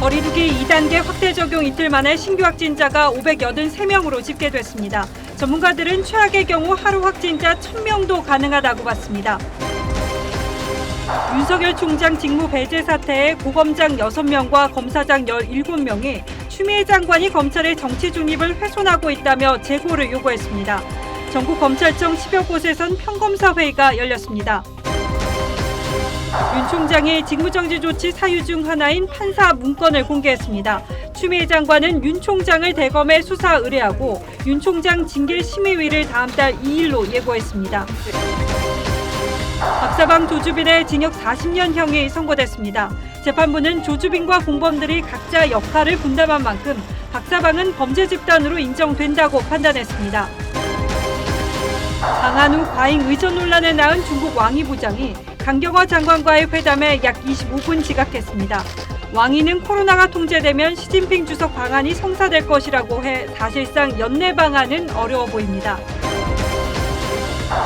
거리두기 2단계 확대 적용 이틀 만에 신규 확진자가 583명으로 집계됐습니다. 전문가들은 최악의 경우 하루 확진자 1,000명도 가능하다고 봤습니다. 윤석열 총장 직무 배제 사태에 고검장 6명과 검사장 17명이 추미애 장관이 검찰의 정치 중립을 훼손하고 있다며 재고를 요구했습니다. 전국 검찰청 10여 곳에선 평검사 회의가 열렸습니다. 윤 총장의 직무정지 조치 사유 중 하나인 판사 문건을 공개했습니다. 추미애 장관은 윤 총장을 대검에 수사 의뢰하고 윤 총장 징계 심의위를 다음 달 2일로 예고했습니다. 박사방 조주빈의 징역 40년형이 선고됐습니다. 재판부는 조주빈과 공범들이 각자 역할을 분담한 만큼 박사방은 범죄 집단으로 인정된다고 판단했습니다. 강한우 과잉 의전 논란에 낳은 중국 왕이 부장이 강경화 장관과의 회담에 약 25분 지각했습니다. 왕이는 코로나가 통제되면 시진핑 주석 방안이 성사될 것이라고 해 사실상 연내 방안은 어려워 보입니다.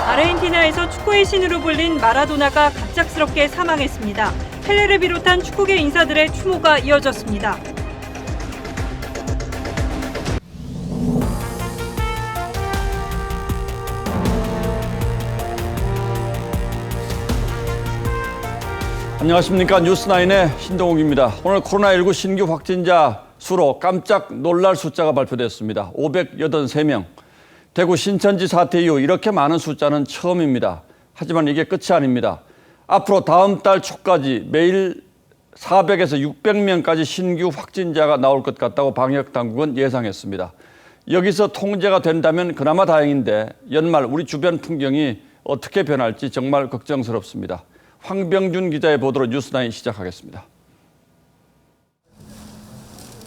아르헨티나에서 축구의 신으로 불린 마라도나가 갑작스럽게 사망했습니다. 펠레를 비롯한 축구계 인사들의 추모가 이어졌습니다. 안녕하십니까. 뉴스9의 신동욱입니다. 오늘 코로나19 신규 확진자 수로 깜짝 놀랄 숫자가 발표됐습니다. 583명. 대구 신천지 사태 이후 이렇게 많은 숫자는 처음입니다. 하지만 이게 끝이 아닙니다. 앞으로 다음 달 초까지 매일 400에서 600명까지 신규 확진자가 나올 것 같다고 방역당국은 예상했습니다. 여기서 통제가 된다면 그나마 다행인데 연말 우리 주변 풍경이 어떻게 변할지 정말 걱정스럽습니다. 황병준 기자의 보도로 뉴스9 시작하겠습니다.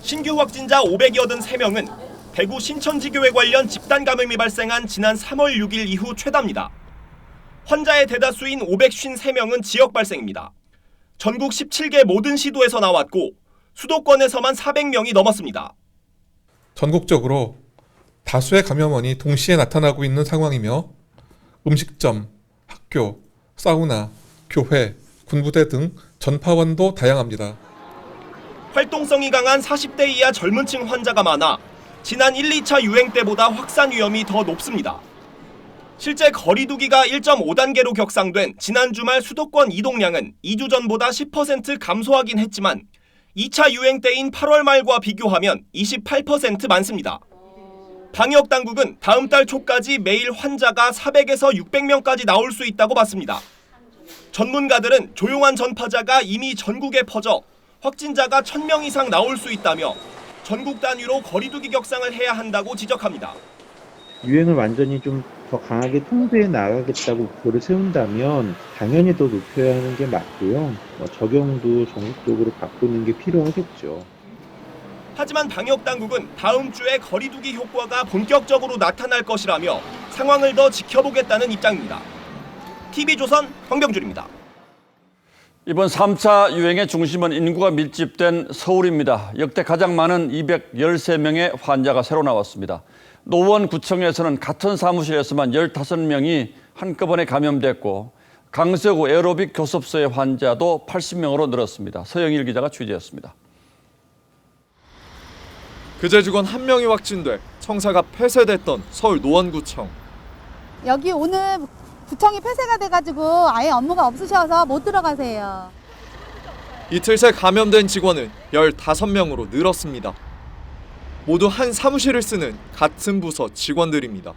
신규 확진자 583명은 대구 신천지교회 관련 집단 감염이 발생한 지난 3월 6일 이후 최다입니다. 환자의 대다수인 553명은 지역 발생입니다. 전국 17개 모든 시도에서 나왔고 수도권에서만 400명이 넘었습니다. 전국적으로 다수의 감염원이 동시에 나타나고 있는 상황이며 음식점, 학교, 사우나, 교회, 군부대 등 전파원도 다양합니다. 활동성이 강한 40대 이하 젊은 층 환자가 많아 지난 1, 2차 유행 때보다 확산 위험이 더 높습니다. 실제 거리두기가 1.5단계로 격상된 지난 주말 수도권 이동량은 2주 전보다 10% 감소하긴 했지만 2차 유행 때인 8월 말과 비교하면 28% 많습니다. 방역당국은 다음 달 초까지 매일 환자가 400에서 600명까지 나올 수 있다고 봤습니다. 전문가들은 조용한 전파자가 이미 전국에 퍼져 확진자가 1,000명 이상 나올 수 있다며 전국 단위로 거리두기 격상을 해야 한다고 지적합니다. 유행을 완전히 좀 더 강하게 통제해 나가겠다고 목표를 세운다면 당연히 더 높여야 하는 게 맞고요. 적용도 전국적으로 바꾸는 게 필요하겠죠. 하지만 방역당국은 다음 주에 거리두기 효과가 본격적으로 나타날 것이라며 상황을 더 지켜보겠다는 입장입니다. TV조선 황병준입니다. 이번 3차 유행의 중심은 인구가 밀집된 서울입니다. 역대 가장 많은 213명의 환자가 새로 나왔습니다. 노원구청에서는 같은 사무실에서만 15명이 한꺼번에 감염됐고 강서구 에어로빅 교습소의 환자도 80명으로 늘었습니다. 서영일 기자가 취재했습니다. 그제 직원 1명이 확진돼 청사가 폐쇄됐던 서울 노원구청. 여기 오늘 구청이 폐쇄가 돼가지고 아예 업무가 없으셔서 못 들어가세요. 이틀 새 감염된 직원은 15명으로 늘었습니다. 모두 한 사무실을 쓰는 같은 부서 직원들입니다.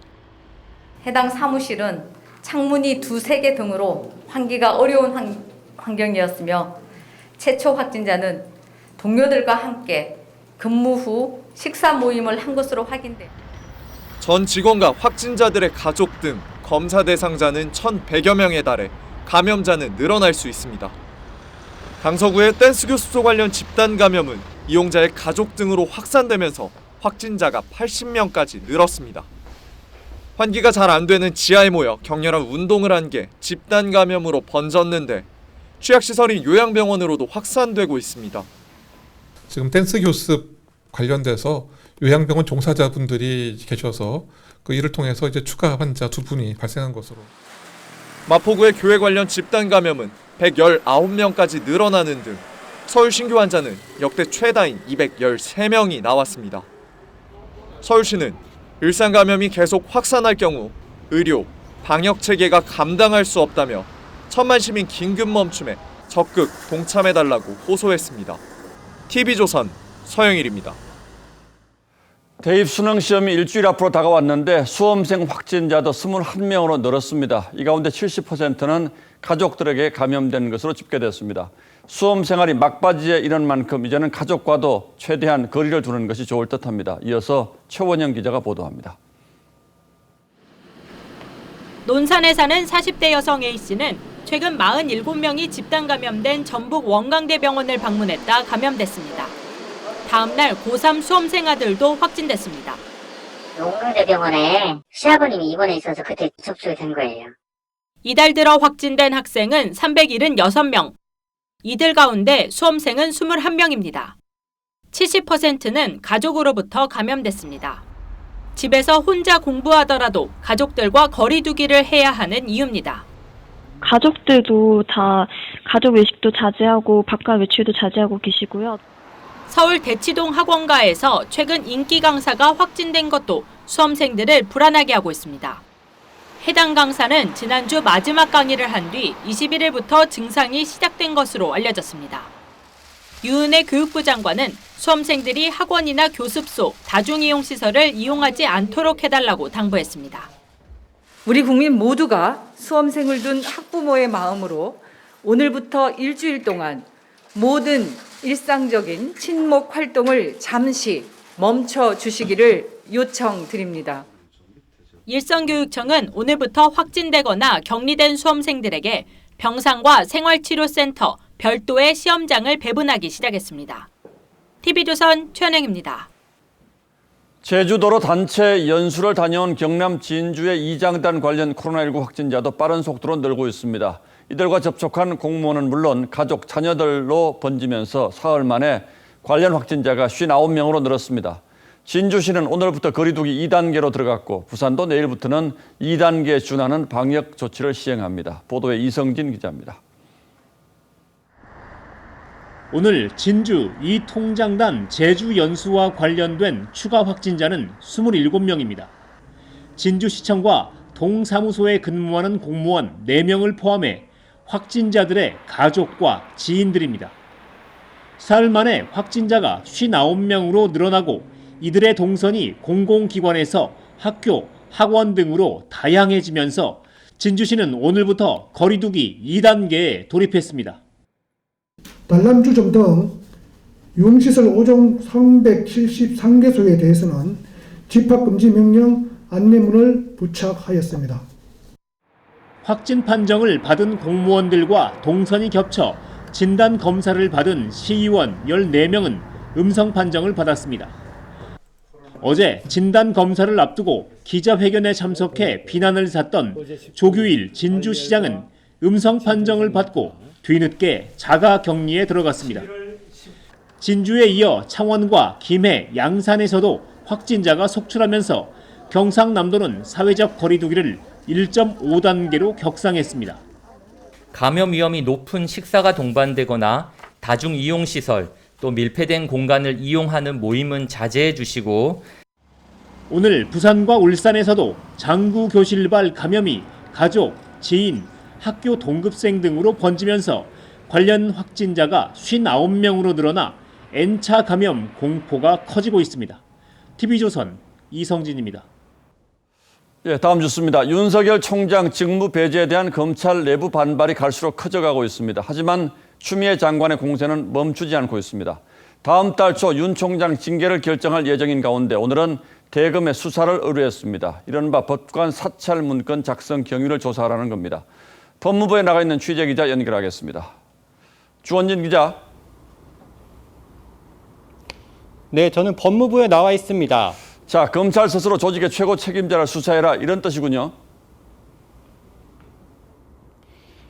해당 사무실은 창문이 2-3개 등으로 환기가 어려운 환경이었으며 최초 확진자는 동료들과 함께 근무 후 식사 모임을 한 것으로 확인돼. 전 직원과 확진자들의 가족 등 검사 대상자는 1,100여 명에 달해 감염자는 늘어날 수 있습니다. 강서구의 댄스 교습소 관련 집단 감염은 이용자의 가족 등으로 확산되면서 확진자가 80명까지 늘었습니다. 환기가 잘 안 되는 지하에 모여 격렬한 운동을 한 게 집단 감염으로 번졌는데 취약시설인 요양병원으로도 확산되고 있습니다. 지금 댄스 교습 관련돼서 요양병원 종사자분들이 계셔서 그 일을 통해서 이제 추가 환자 2분이 발생한 것으로. 마포구의 교회 관련 집단 감염은 119명까지 늘어나는 등 서울 신규 환자는 역대 최다인 213명이 나왔습니다. 서울시는 일상 감염이 계속 확산할 경우 의료, 방역 체계가 감당할 수 없다며 천만 시민 긴급 멈춤에 적극 동참해달라고 호소했습니다. TV조선 서영일입니다. 대입 수능 시험이 일주일 앞으로 다가왔는데 수험생 확진자도 21명으로 늘었습니다. 이 가운데 70%는 가족들에게 감염된 것으로 집계됐습니다. 수험 생활이 막바지에 이른 만큼 이제는 가족과도 최대한 거리를 두는 것이 좋을 듯합니다. 이어서 최원영 기자가 보도합니다. 논산에 사는 40대 여성 A씨는 최근 47명이 집단 감염된 전북 원광대병원을 방문했다 감염됐습니다. 다음 날 고3 수험생 아들도 확진됐습니다. 원광대병원에 시아버님이 입원해 있어서 그때 접촉이 된 거예요. 이달 들어 확진된 학생은 376명. 이들 가운데 수험생은 21명입니다. 70%는 가족으로부터 감염됐습니다. 집에서 혼자 공부하더라도 가족들과 거리 두기를 해야 하는 이유입니다. 가족들도 다 가족 외식도 자제하고 바깥 외출도 자제하고 계시고요. 서울 대치동 학원가에서 최근 인기 강사가 확진된 것도 수험생들을 불안하게 하고 있습니다. 해당 강사는 지난주 마지막 강의를 한 뒤 21일부터 증상이 시작된 것으로 알려졌습니다. 유은혜 교육부 장관은 수험생들이 학원이나 교습소, 다중이용시설을 이용하지 않도록 해달라고 당부했습니다. 우리 국민 모두가 수험생을 둔 학부모의 마음으로 오늘부터 일주일 동안 모든 일상적인 친목 활동을 잠시 멈춰 주시기를 요청드립니다. 일성교육청은 오늘부터 확진되거나 격리된 수험생들에게 병상과 생활치료센터, 별도의 시험장을 배분하기 시작했습니다. TV조선 최은행입니다. 제주도로 단체 연수를 다녀온 경남 진주의 이장단 관련 코로나19 확진자도 빠른 속도로 늘고 있습니다. 이들과 접촉한 공무원은 물론 가족, 자녀들로 번지면서 사흘 만에 관련 확진자가 59명으로 늘었습니다. 진주시는 오늘부터 거리두기 2단계로 들어갔고 부산도 내일부터는 2단계에 준하는 방역 조치를 시행합니다. 보도에 이성진 기자입니다. 오늘 진주 이 통장단 제주 연수와 관련된 추가 확진자는 27명입니다. 진주시청과 동사무소에 근무하는 공무원 4명을 포함해 확진자들의 가족과 지인들입니다. 사흘 만에 확진자가 59명으로 늘어나고 이들의 동선이 공공기관에서 학교, 학원 등으로 다양해지면서 진주시는 오늘부터 거리두기 2단계에 돌입했습니다. 단람주점 등 유흥시설 5종 373개소에 대해서는 집합금지 명령 안내문을 부착하였습니다. 확진 판정을 받은 공무원들과 동선이 겹쳐 진단 검사를 받은 시의원 14명은 음성 판정을 받았습니다. 어제 진단 검사를 앞두고 기자회견에 참석해 비난을 샀던 조규일 진주시장은 음성 판정을 받고 뒤늦게 자가 격리에 들어갔습니다. 진주에 이어 창원과 김해, 양산에서도 확진자가 속출하면서 경상남도는 사회적 거리두기를 1.5단계로 격상했습니다. 감염 위험이 높은 식사가 동반되거나 다중이용시설 또 밀폐된 공간을 이용하는 모임은 자제해 주시고 오늘 부산과 울산에서도 장구교실발 감염이 가족, 지인, 학교 동급생 등으로 번지면서 관련 확진자가 59명으로 늘어나 N차 감염 공포가 커지고 있습니다. TV조선 이성진입니다. 다음 뉴스입니다. 윤석열 총장 직무 배제에 대한 검찰 내부 반발이 갈수록 커져가고 있습니다. 하지만 추미애 장관의 공세는 멈추지 않고 있습니다. 다음 달 초 윤 총장 징계를 결정할 예정인 가운데 오늘은 대검에 수사를 의뢰했습니다. 이른바 법관 사찰 문건 작성 경위를 조사하라는 겁니다. 법무부에 나가 있는 취재기자 연결하겠습니다. 주원진 기자. 네, 저는 법무부에 나와 있습니다. 자, 검찰 스스로 조직의 최고 책임자를 수사해라 이런 뜻이군요.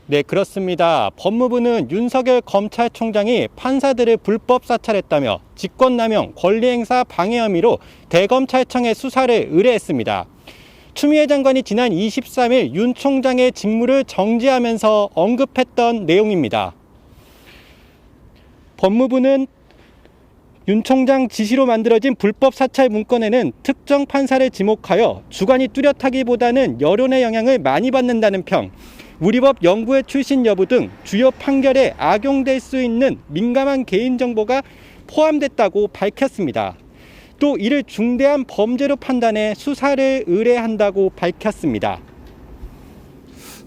네, 그렇습니다. 법무부는 윤석열 검찰총장이 판사들을 불법 사찰했다며 직권남용, 권리행사 방해 혐의로 대검찰청에 수사를 의뢰했습니다. 추미애 장관이 지난 23일 윤 총장의 직무를 정지하면서 언급했던 내용입니다. 법무부는 윤 총장 지시로 만들어진 불법 사찰 문건에는 특정 판사를 지목하여 주관이 뚜렷하기보다는 여론의 영향을 많이 받는다는 평, 우리법 연구회 출신 여부 등 주요 판결에 악용될 수 있는 민감한 개인정보가 포함됐다고 밝혔습니다. 또 이를 중대한 범죄로 판단해 수사를 의뢰한다고 밝혔습니다.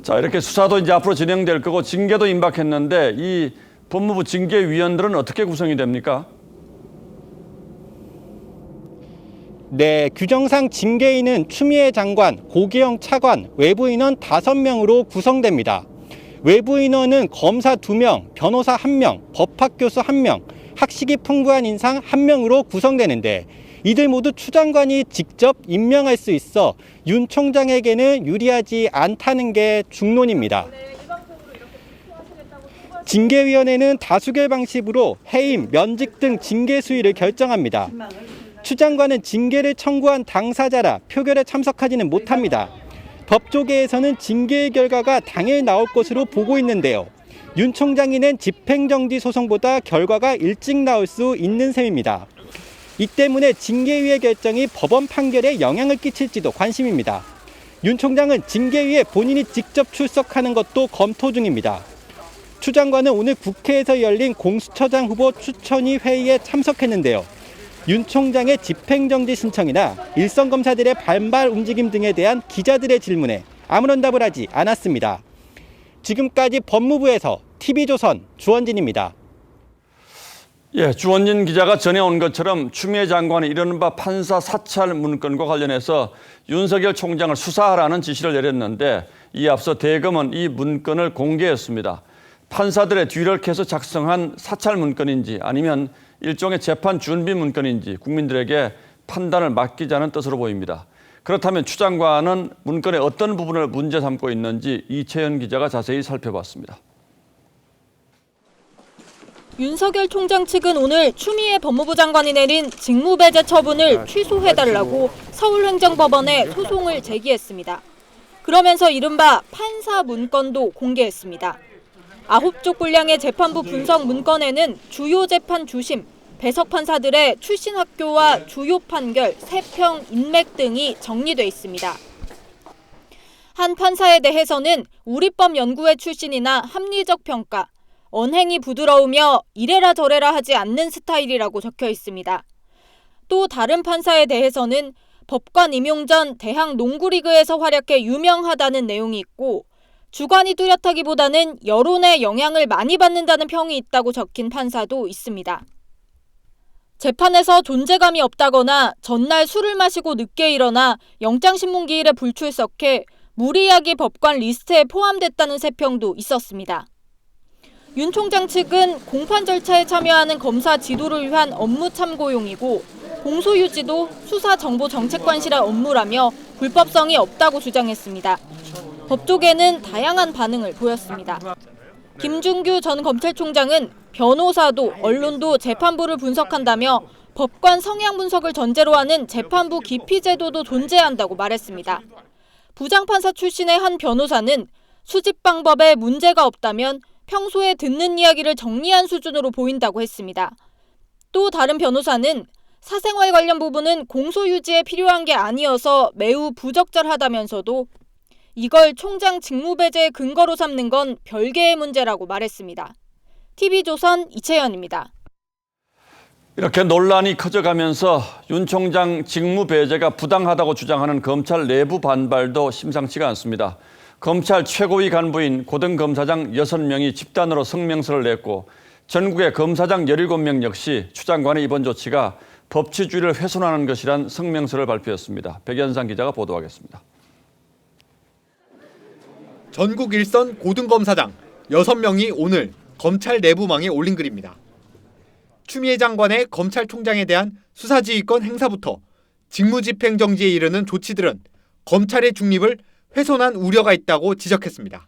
자, 이렇게 수사도 이제 앞으로 진행될 거고 징계도 임박했는데 이 법무부 징계위원들은 어떻게 구성이 됩니까? 네, 규정상 징계인은 추미애 장관, 고기영 차관, 외부 인원 5명으로 구성됩니다. 외부 인원은 검사 2명, 변호사 1명, 법학교수 1명, 학식이 풍부한 인상 1명으로 구성되는데 이들 모두 추 장관이 직접 임명할 수 있어 윤 총장에게는 유리하지 않다는 게 중론입니다. 징계위원회는 다수결 방식으로 해임, 면직 등 징계 수위를 결정합니다. 추 장관은 징계를 청구한 당사자라 표결에 참석하지는 못합니다. 법조계에서는 징계의 결과가 당일 나올 것으로 보고 있는데요. 윤 총장이 낸 집행정지 소송보다 결과가 일찍 나올 수 있는 셈입니다. 이 때문에 징계위의 결정이 법원 판결에 영향을 끼칠지도 관심입니다. 윤 총장은 징계위에 본인이 직접 출석하는 것도 검토 중입니다. 추 장관은 오늘 국회에서 열린 공수처장 후보 추천위 회의에 참석했는데요. 윤 총장의 집행정지 신청이나 일선 검사들의 반발 움직임 등에 대한 기자들의 질문에 아무런 답을 하지 않았습니다. 지금까지 법무부에서 TV조선 주원진입니다. 예, 주원진 기자가 전해온 것처럼 추미애 장관이 이른바 판사 사찰 문건과 관련해서 윤석열 총장을 수사하라는 지시를 내렸는데 이에 앞서 대검은 이 문건을 공개했습니다. 판사들의 뒤를 캐서 작성한 사찰 문건인지 아니면 일종의 재판 준비 문건인지 국민들에게 판단을 맡기자는 뜻으로 보입니다. 그렇다면 추 장관은 문건의 어떤 부분을 문제 삼고 있는지 이채연 기자가 자세히 살펴봤습니다. 윤석열 총장 측은 오늘 추미애 법무부 장관이 내린 직무배제 처분을 취소해달라고 서울행정법원에 소송을 제기했습니다. 그러면서 이른바 판사 문건도 공개했습니다. 9쪽 분량의 재판부 분석 문건에는 주요 재판 주심, 배석 판사들의 출신 학교와 주요 판결, 세평, 인맥 등이 정리돼 있습니다. 한 판사에 대해서는 우리법 연구회 출신이나 합리적 평가, 언행이 부드러우며 이래라 저래라 하지 않는 스타일이라고 적혀 있습니다. 또 다른 판사에 대해서는 법관 임용 전 대학 농구리그에서 활약해 유명하다는 내용이 있고 주관이 뚜렷하기보다는 여론의 영향을 많이 받는다는 평이 있다고 적힌 판사도 있습니다. 재판에서 존재감이 없다거나 전날 술을 마시고 늦게 일어나 영장신문기일에 불출석해 무리하게 법관 리스트에 포함됐다는 세평도 있었습니다. 윤 총장 측은 공판 절차에 참여하는 검사 지도를 위한 업무 참고용이고 공소유지도 수사정보정책관실의 업무라며 불법성이 없다고 주장했습니다. 법조계는 다양한 반응을 보였습니다. 김준규 전 검찰총장은 변호사도 언론도 재판부를 분석한다며 법관 성향 분석을 전제로 하는 재판부 기피 제도도 존재한다고 말했습니다. 부장판사 출신의 한 변호사는 수집 방법에 문제가 없다면 평소에 듣는 이야기를 정리한 수준으로 보인다고 했습니다. 또 다른 변호사는 사생활 관련 부분은 공소유지에 필요한 게 아니어서 매우 부적절하다면서도 이걸 총장 직무배제의 근거로 삼는 건 별개의 문제라고 말했습니다. TV조선 이채연입니다. 이렇게 논란이 커져가면서 윤 총장 직무배제가 부당하다고 주장하는 검찰 내부 반발도 심상치가 않습니다. 검찰 최고위 간부인 고등검사장 6명이 집단으로 성명서를 냈고 전국의 검사장 17명 역시 추 장관의 이번 조치가 법치주의를 훼손하는 것이란 성명서를 발표했습니다. 백연상 기자가 보도하겠습니다. 전국 일선 고등검사장 6명이 오늘 검찰 내부망에 올린 글입니다. 추미애 장관의 검찰총장에 대한 수사지휘권 행사부터 직무집행정지에 이르는 조치들은 검찰의 중립을 훼손한 우려가 있다고 지적했습니다.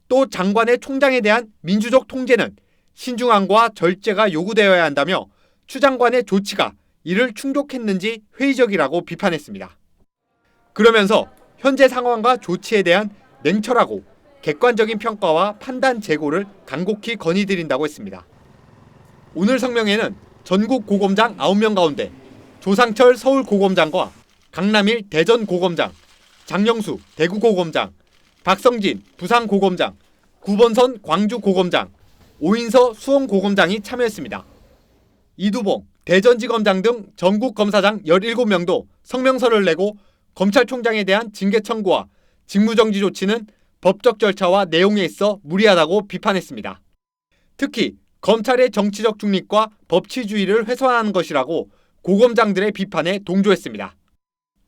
또 장관의 총장에 대한 민주적 통제는 신중함과 절제가 요구되어야 한다며 추 장관의 조치가 이를 충족했는지 회의적이라고 비판했습니다. 그러면서 현재 상황과 조치에 대한 냉철하고 객관적인 평가와 판단 제고를 간곡히 건의드린다고 했습니다. 오늘 성명에는 전국 고검장 9명 가운데 조상철 서울고검장과 강남일 대전고검장, 장영수 대구고검장, 박성진 부산고검장, 구본선 광주고검장, 오인서 수원고검장이 참여했습니다. 이두봉 대전지검장 등 전국 검사장 17명도 성명서를 내고 검찰총장에 대한 징계 청구와 직무정지 조치는 법적 절차와 내용에 있어 무리하다고 비판했습니다. 특히 검찰의 정치적 중립과 법치주의를 훼손하는 것이라고 고검장들의 비판에 동조했습니다.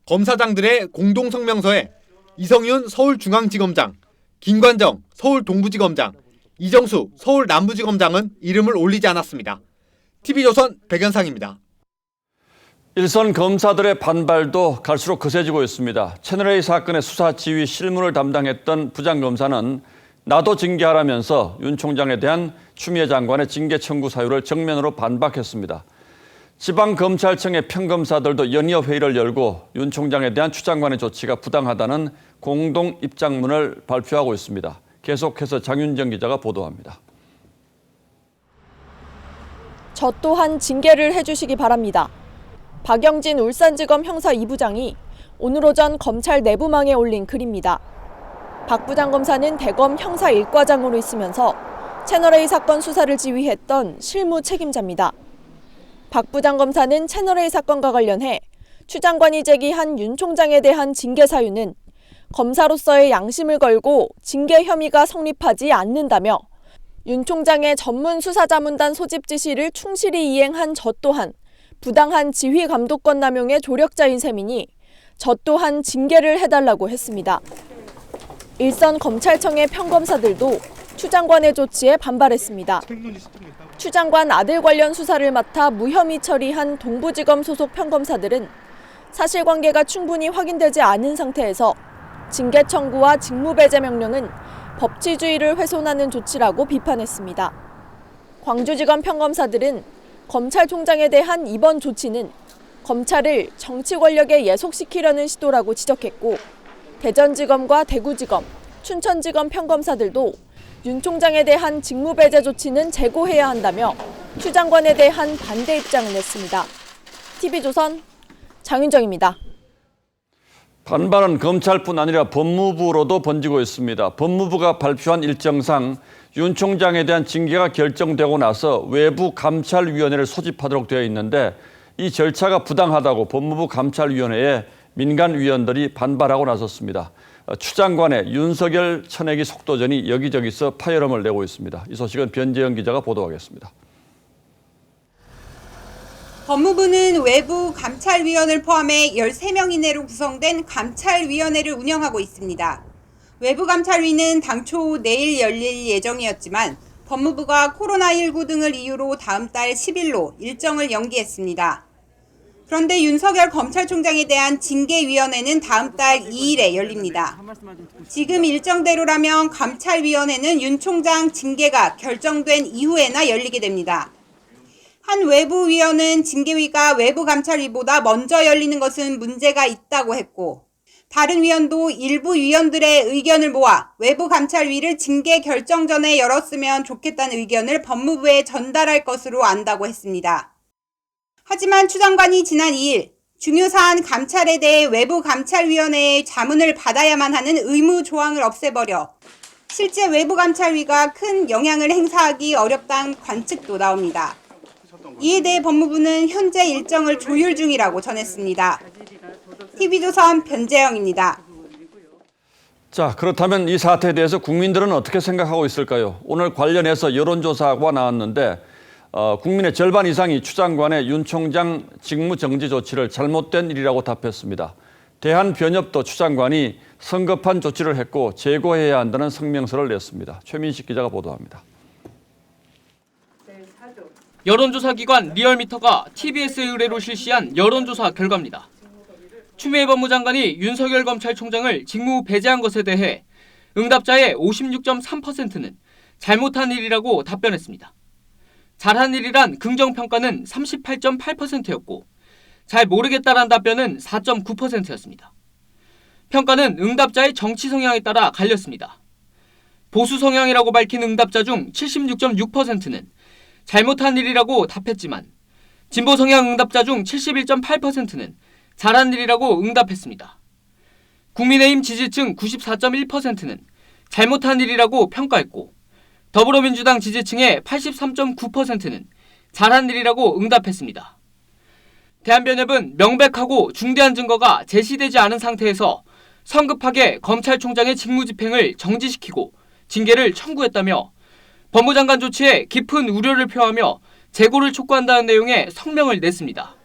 검사장들의 공동성명서에 이성윤 서울중앙지검장, 김관정 서울동부지검장, 이정수 서울남부지검장은 이름을 올리지 않았습니다. TV조선 백연상입니다. 일선 검사들의 반발도 갈수록 거세지고 있습니다. 채널A 사건의 수사 지휘 실무를 담당했던 부장검사는 나도 징계하라면서 윤 총장에 대한 추미애 장관의 징계 청구 사유를 정면으로 반박했습니다. 지방검찰청의 평검사들도 연이어 회의를 열고 윤 총장에 대한 추 장관의 조치가 부당하다는 공동 입장문을 발표하고 있습니다. 계속해서 장윤정 기자가 보도합니다. 저 또한 징계를 해주시기 바랍니다. 박영진 울산지검 형사 2부장이 오늘 오전 검찰 내부망에 올린 글입니다. 박 부장검사는 대검 형사 1과장으로 있으면서 채널A 사건 수사를 지휘했던 실무 책임자입니다. 박 부장검사는 채널A 사건과 관련해 추 장관이 제기한 윤 총장에 대한 징계 사유는 검사로서의 양심을 걸고 징계 혐의가 성립하지 않는다며 윤 총장의 전문 수사자문단 소집 지시를 충실히 이행한 저 또한 부당한 지휘 감독권 남용의 조력자인 셈이니 저 또한 징계를 해달라고 했습니다. 일선 검찰청의 평검사들도 추 장관의 조치에 반발했습니다. 추 장관 아들 관련 수사를 맡아 무혐의 처리한 동부지검 소속 평검사들은 사실관계가 충분히 확인되지 않은 상태에서 징계 청구와 직무배제 명령은 법치주의를 훼손하는 조치라고 비판했습니다. 광주지검 평검사들은 검찰총장에 대한 이번 조치는 검찰을 정치 권력에 예속시키려는 시도라고 지적했고 대전지검과 대구지검, 춘천지검 평검사들도 윤 총장에 대한 직무배제 조치는 재고해야 한다며 추 장관에 대한 반대 입장을 냈습니다. TV조선 장윤정입니다. 반발은 검찰뿐 아니라 법무부로도 번지고 있습니다. 법무부가 발표한 일정상 윤 총장에 대한 징계가 결정되고 나서 외부 감찰위원회를 소집하도록 되어 있는데 이 절차가 부당하다고 법무부 감찰위원회에 민간위원들이 반발하고 나섰습니다. 추 장관의 윤석열 쳐내기 속도전이 여기저기서 파열음을 내고 있습니다. 이 소식은 변재영 기자가 보도하겠습니다. 법무부는 외부 감찰위원을 포함해 13명 이내로 구성된 감찰위원회를 운영하고 있습니다. 외부 감찰위는 당초 내일 열릴 예정이었지만 법무부가 코로나19 등을 이유로 다음 달 10일로 일정을 연기했습니다. 그런데 윤석열 검찰총장에 대한 징계위원회는 다음 달 2일에 열립니다. 지금 일정대로라면 감찰위원회는 윤 총장 징계가 결정된 이후에나 열리게 됩니다. 한 외부위원은 징계위가 외부 감찰위보다 먼저 열리는 것은 문제가 있다고 했고 다른 위원도 일부 위원들의 의견을 모아 외부 감찰위를 징계 결정 전에 열었으면 좋겠다는 의견을 법무부에 전달할 것으로 안다고 했습니다. 하지만 추 장관이 지난 2일 중요사안 감찰에 대해 외부 감찰위원회의 자문을 받아야만 하는 의무 조항을 없애버려 실제 외부 감찰위가 큰 영향을 행사하기 어렵다는 관측도 나옵니다. 이에 대해 법무부는 현재 일정을 조율 중이라고 전했습니다. TV조선 변재영입니다. 자, 그렇다면 이 사태에 대해서 국민들은 어떻게 생각하고 있을까요? 오늘 관련해서 여론조사가 나왔는데 국민의 절반 이상이 추 장관의 윤 총장 직무정지 조치를 잘못된 일이라고 답했습니다. 대한변협도 추 장관이 성급한 조치를 했고 재고해야 한다는 성명서를 냈습니다. 최민식 기자가 보도합니다. 여론조사 기관 리얼미터가 TBS의 의뢰로 실시한 여론조사 결과입니다. 추미애 법무장관이 윤석열 검찰총장을 직무 배제한 것에 대해 응답자의 56.3%는 잘못한 일이라고 답변했습니다. 잘한 일이란 긍정평가는 38.8%였고 잘 모르겠다란 답변은 4.9%였습니다. 평가는 응답자의 정치 성향에 따라 갈렸습니다. 보수 성향이라고 밝힌 응답자 중 76.6%는 잘못한 일이라고 답했지만 진보 성향 응답자 중 71.8%는 잘한 일이라고 응답했습니다. 국민의힘 지지층 94.1%는 잘못한 일이라고 평가했고 더불어민주당 지지층의 83.9%는 잘한 일이라고 응답했습니다. 대한변협은 명백하고 중대한 증거가 제시되지 않은 상태에서 성급하게 검찰총장의 직무집행을 정지시키고 징계를 청구했다며 법무장관 조치에 깊은 우려를 표하며 재고를 촉구한다는 내용의 성명을 냈습니다.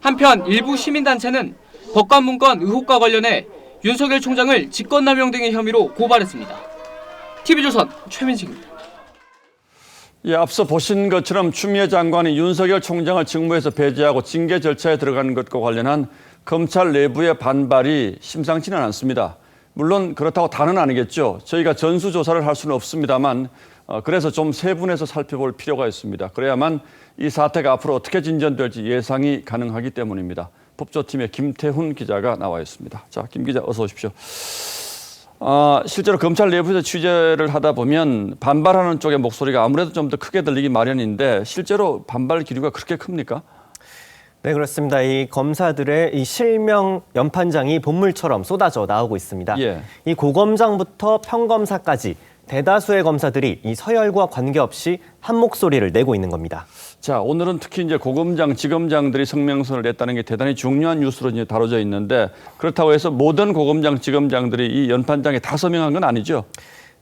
한편 일부 시민단체는 법관 문건 의혹과 관련해 윤석열 총장을 직권남용 등의 혐의로 고발했습니다. TV조선 최민식입니다. 예, 앞서 보신 것처럼 추미애 장관이 윤석열 총장을 직무에서 배제하고 징계 절차에 들어간 것과 관련한 검찰 내부의 반발이 심상치는 않습니다. 물론 그렇다고 다는 아니겠죠. 저희가 전수조사를 할 수는 없습니다만 그래서 좀 세분해서 살펴볼 필요가 있습니다. 그래야만 이 사태가 앞으로 어떻게 진전될지 예상이 가능하기 때문입니다. 법조팀의 김태훈 기자가 나와 있습니다. 자, 김 기자 어서 오십시오. 실제로 검찰 내부에서 취재를 하다 보면 반발하는 쪽의 목소리가 아무래도 좀 더 크게 들리기 마련인데 실제로 반발 기류가 그렇게 큽니까? 네, 그렇습니다. 이 검사들의 이 실명 연판장이 본물처럼 쏟아져 나오고 있습니다. 예. 이 고검장부터 평검사까지 대다수의 검사들이 이 서열과 관계없이 한 목소리를 내고 있는 겁니다. 자, 오늘은 특히 이제 고검장, 지검장들이 성명서를 냈다는 게 대단히 중요한 뉴스로 이제 다뤄져 있는데 그렇다고 해서 모든 고검장, 지검장들이 이 연판장에 다 서명한 건 아니죠?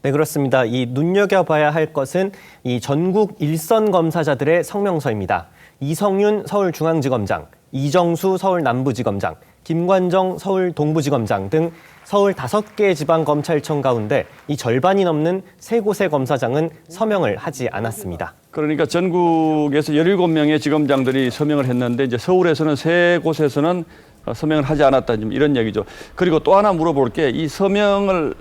네, 그렇습니다. 이 눈여겨봐야 할 것은 이 전국 일선 검사자들의 성명서입니다. 이성윤 서울중앙지검장, 이정수 서울남부지검장, 김관정 서울동부지검장 등 서울 5개 지방검찰청 가운데 이 절반이 넘는 3곳의 검사장은 서명을 하지 않았습니다. 그러니까 전국에서 17명의 지검장들이 서명을 했는데 이제 서울에서는 3곳에서는 서명을 하지 않았다 이런 얘기죠. 그리고 또 하나 물어볼 게 이 서명을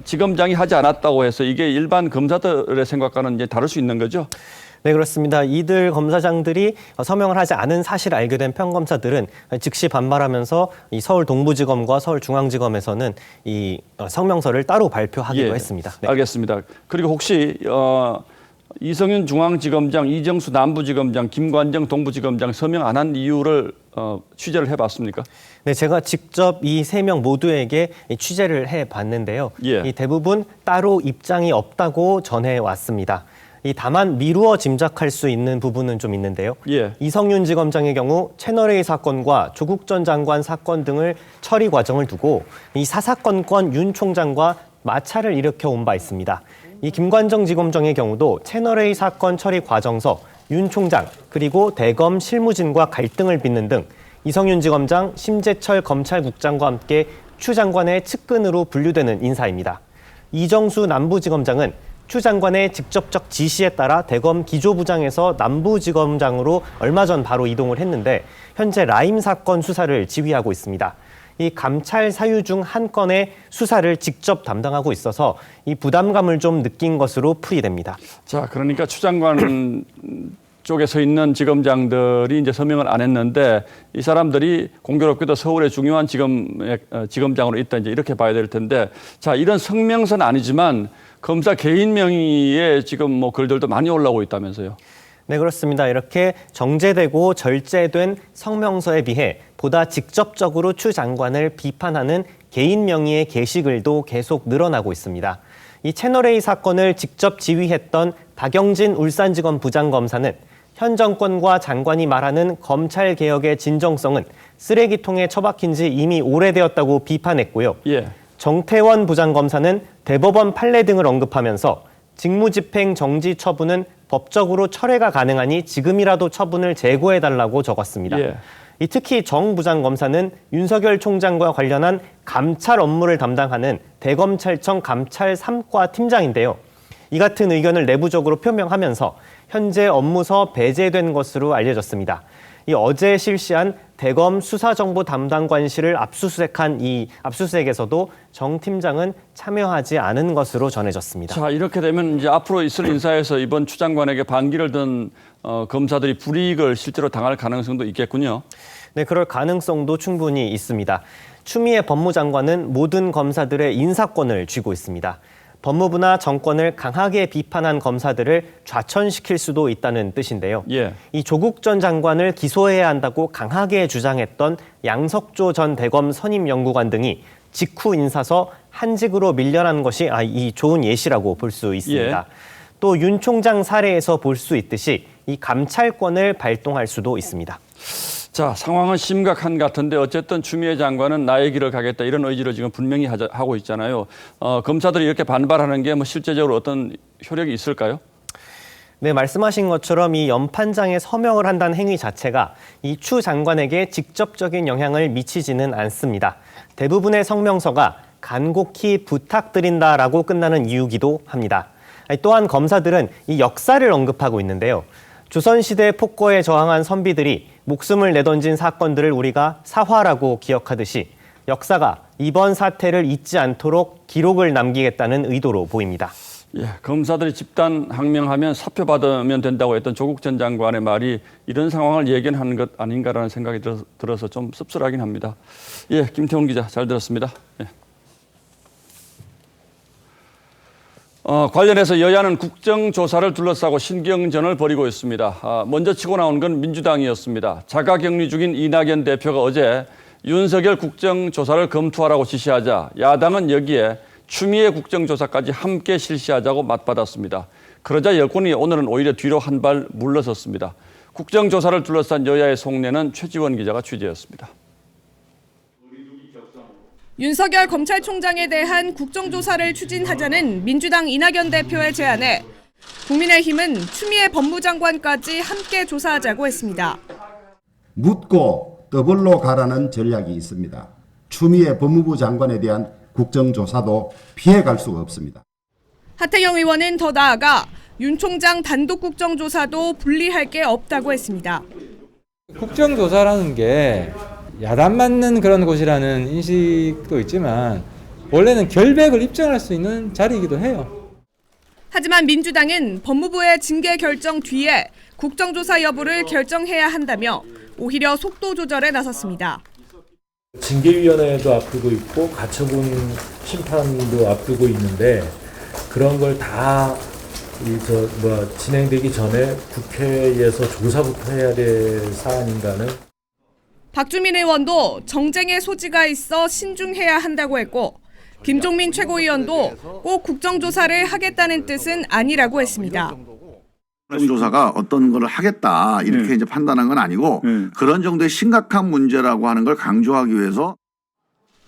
지검장이 하지 않았다고 해서 이게 일반 검사들의 생각과는 이제 다를 수 있는 거죠? 네, 그렇습니다. 이들 검사장들이 서명을 하지 않은 사실을 알게 된 평검사들은 즉시 반발하면서 이 서울 동부지검과 서울중앙지검에서는 이 성명서를 따로 발표하기도 했습니다. 네. 알겠습니다. 그리고 혹시 이성윤 중앙지검장, 이정수 남부지검장, 김관정 동부지검장 서명 안 한 이유를 취재를 해봤습니까? 네, 제가 직접 이 3명 모두에게 취재를 해봤는데요. 예. 이 대부분 따로 입장이 없다고 전해왔습니다. 다만 미루어 짐작할 수 있는 부분은 좀 있는데요. 예. 이성윤 지검장의 경우 채널A 사건과 조국 전 장관 사건 등을 처리 과정을 두고 이 사사건건 윤 총장과 마찰을 일으켜온 바 있습니다. 이 김관정 지검장의 경우도 채널A 사건 처리 과정서, 윤 총장, 그리고 대검 실무진과 갈등을 빚는 등 이성윤 지검장, 심재철 검찰국장과 함께 추 장관의 측근으로 분류되는 인사입니다. 이정수 남부지검장은 추 장관의 직접적 지시에 따라 대검 기조부장에서 남부지검장으로 얼마 전 바로 이동을 했는데 현재 라임 사건 수사를 지휘하고 있습니다. 이 감찰 사유 중 한 건의 수사를 직접 담당하고 있어서 이 부담감을 좀 느낀 것으로 풀이됩니다. 자, 그러니까 추 장관 쪽에 서 있는 지검장들이 이제 서명을 안 했는데 이 사람들이 공교롭게도 서울의 중요한 지검장으로 있다 이제 이렇게 봐야 될 텐데 자, 이런 성명서는 아니지만 검사 개인 명의의 지금 뭐 글들도 많이 올라오고 있다면서요. 네, 그렇습니다. 이렇게 정제되고 절제된 성명서에 비해 보다 직접적으로 추 장관을 비판하는 개인 명의의 게시글도 계속 늘어나고 있습니다. 이 채널A 사건을 직접 지휘했던 박영진 울산지검 부장검사는 현 정권과 장관이 말하는 검찰개혁의 진정성은 쓰레기통에 처박힌 지 이미 오래되었다고 비판했고요. 예. 정태원 부장검사는 대법원 판례 등을 언급하면서 직무집행 정지 처분은 법적으로 철회가 가능하니 지금이라도 처분을 재고해달라고 적었습니다. 예. 특히 정 부장검사는 윤석열 총장과 관련한 감찰 업무를 담당하는 대검찰청 감찰 3과 팀장인데요. 이 같은 의견을 내부적으로 표명하면서 현재 업무서 배제된 것으로 알려졌습니다. 어제 실시한 대검 수사정보 담당관실을 압수수색한 이 압수수색에서도 정 팀장은 참여하지 않은 것으로 전해졌습니다. 자, 이렇게 되면 이제 앞으로 있을 인사에서 이번 추 장관에게 반기를 든 검사들이 불이익을 실제로 당할 가능성도 있겠군요. 네, 그럴 가능성도 충분히 있습니다. 추미애 법무장관은 모든 검사들의 인사권을 쥐고 있습니다. 법무부나 정권을 강하게 비판한 검사들을 좌천시킬 수도 있다는 뜻인데요. 이 조국 전 장관을 기소해야 한다고 강하게 주장했던 양석조 전 대검 선임연구관 등이 직후 인사서 한직으로 밀려난 것이 이 좋은 예시라고 볼 수 있습니다. 또 윤 총장 사례에서 볼 수 있듯이 이 감찰권을 발동할 수도 있습니다. 자, 상황은 심각한 것 같은데 어쨌든 추미애 장관은 나의 길을 가겠다 이런 의지를 지금 분명히 하고 있잖아요. 검사들이 이렇게 반발하는 게 뭐 실제적으로 어떤 효력이 있을까요? 네, 말씀하신 것처럼 이 연판장에 서명을 한다는 행위 자체가 이 추 장관에게 직접적인 영향을 미치지는 않습니다. 대부분의 성명서가 간곡히 부탁드린다라고 끝나는 이유기도 합니다. 또한 검사들은 이 역사를 언급하고 있는데요. 조선시대 폭거에 저항한 선비들이 목숨을 내던진 사건들을 우리가 사화라고 기억하듯이 역사가 이번 사태를 잊지 않도록 기록을 남기겠다는 의도로 보입니다. 검사들이 집단 항명하면 사표 받으면 된다고 했던 조국 전 장관의 말이 이런 상황을 예견하는 것 아닌가라는 생각이 들어서 좀 씁쓸하긴 합니다. 김태훈 기자 잘 들었습니다. 관련해서 여야는 국정조사를 둘러싸고 신경전을 벌이고 있습니다. 먼저 치고 나온 건 민주당이었습니다. 자가격리 중인 이낙연 대표가 어제 윤석열 국정조사를 검토하라고 지시하자 야당은 여기에 추미애 국정조사까지 함께 실시하자고 맞받았습니다. 그러자 여권이 오늘은 오히려 뒤로 한 발 물러섰습니다. 국정조사를 둘러싼 여야의 속내는 최지원 기자가 취재했습니다. 윤석열 검찰총장에 대한 국정조사를 추진하자는 민주당 이낙연 대표의 제안에 국민의힘은 추미애 법무장관까지 함께 조사하자고 했습니다. 묻고 더블로 가라는 전략이 있습니다. 추미애 법무부 장관에 대한 국정조사도 피해갈 수가 없습니다. 하태경 의원은 더 나아가 윤 총장 단독 국정조사도 분리할 게 없다고 했습니다. 국정조사라는 게 야단 맞는 그런 곳이라는 인식도 있지만 원래는 결백을 입증할 수 있는 자리이기도 해요. 하지만 민주당은 법무부의 징계 결정 뒤에 국정조사 여부를 결정해야 한다며 오히려 속도 조절에 나섰습니다. 징계위원회도 앞두고 있고 가처분 심판도 앞두고 있는데 그런 걸 다 진행되기 전에 국회에서 조사부터 해야 될 사안인가는. 박주민 의원도 정쟁의 소지가 있어 신중해야 한다고 했고 김종민 최고위원도 꼭 국정조사를 하겠다는 뜻은 아니라고 했습니다. 국정조사가 어떤 걸 하겠다 이렇게 이제 판단한 건 아니고 그런 정도의 심각한 문제라고 하는 걸 강조하기 위해서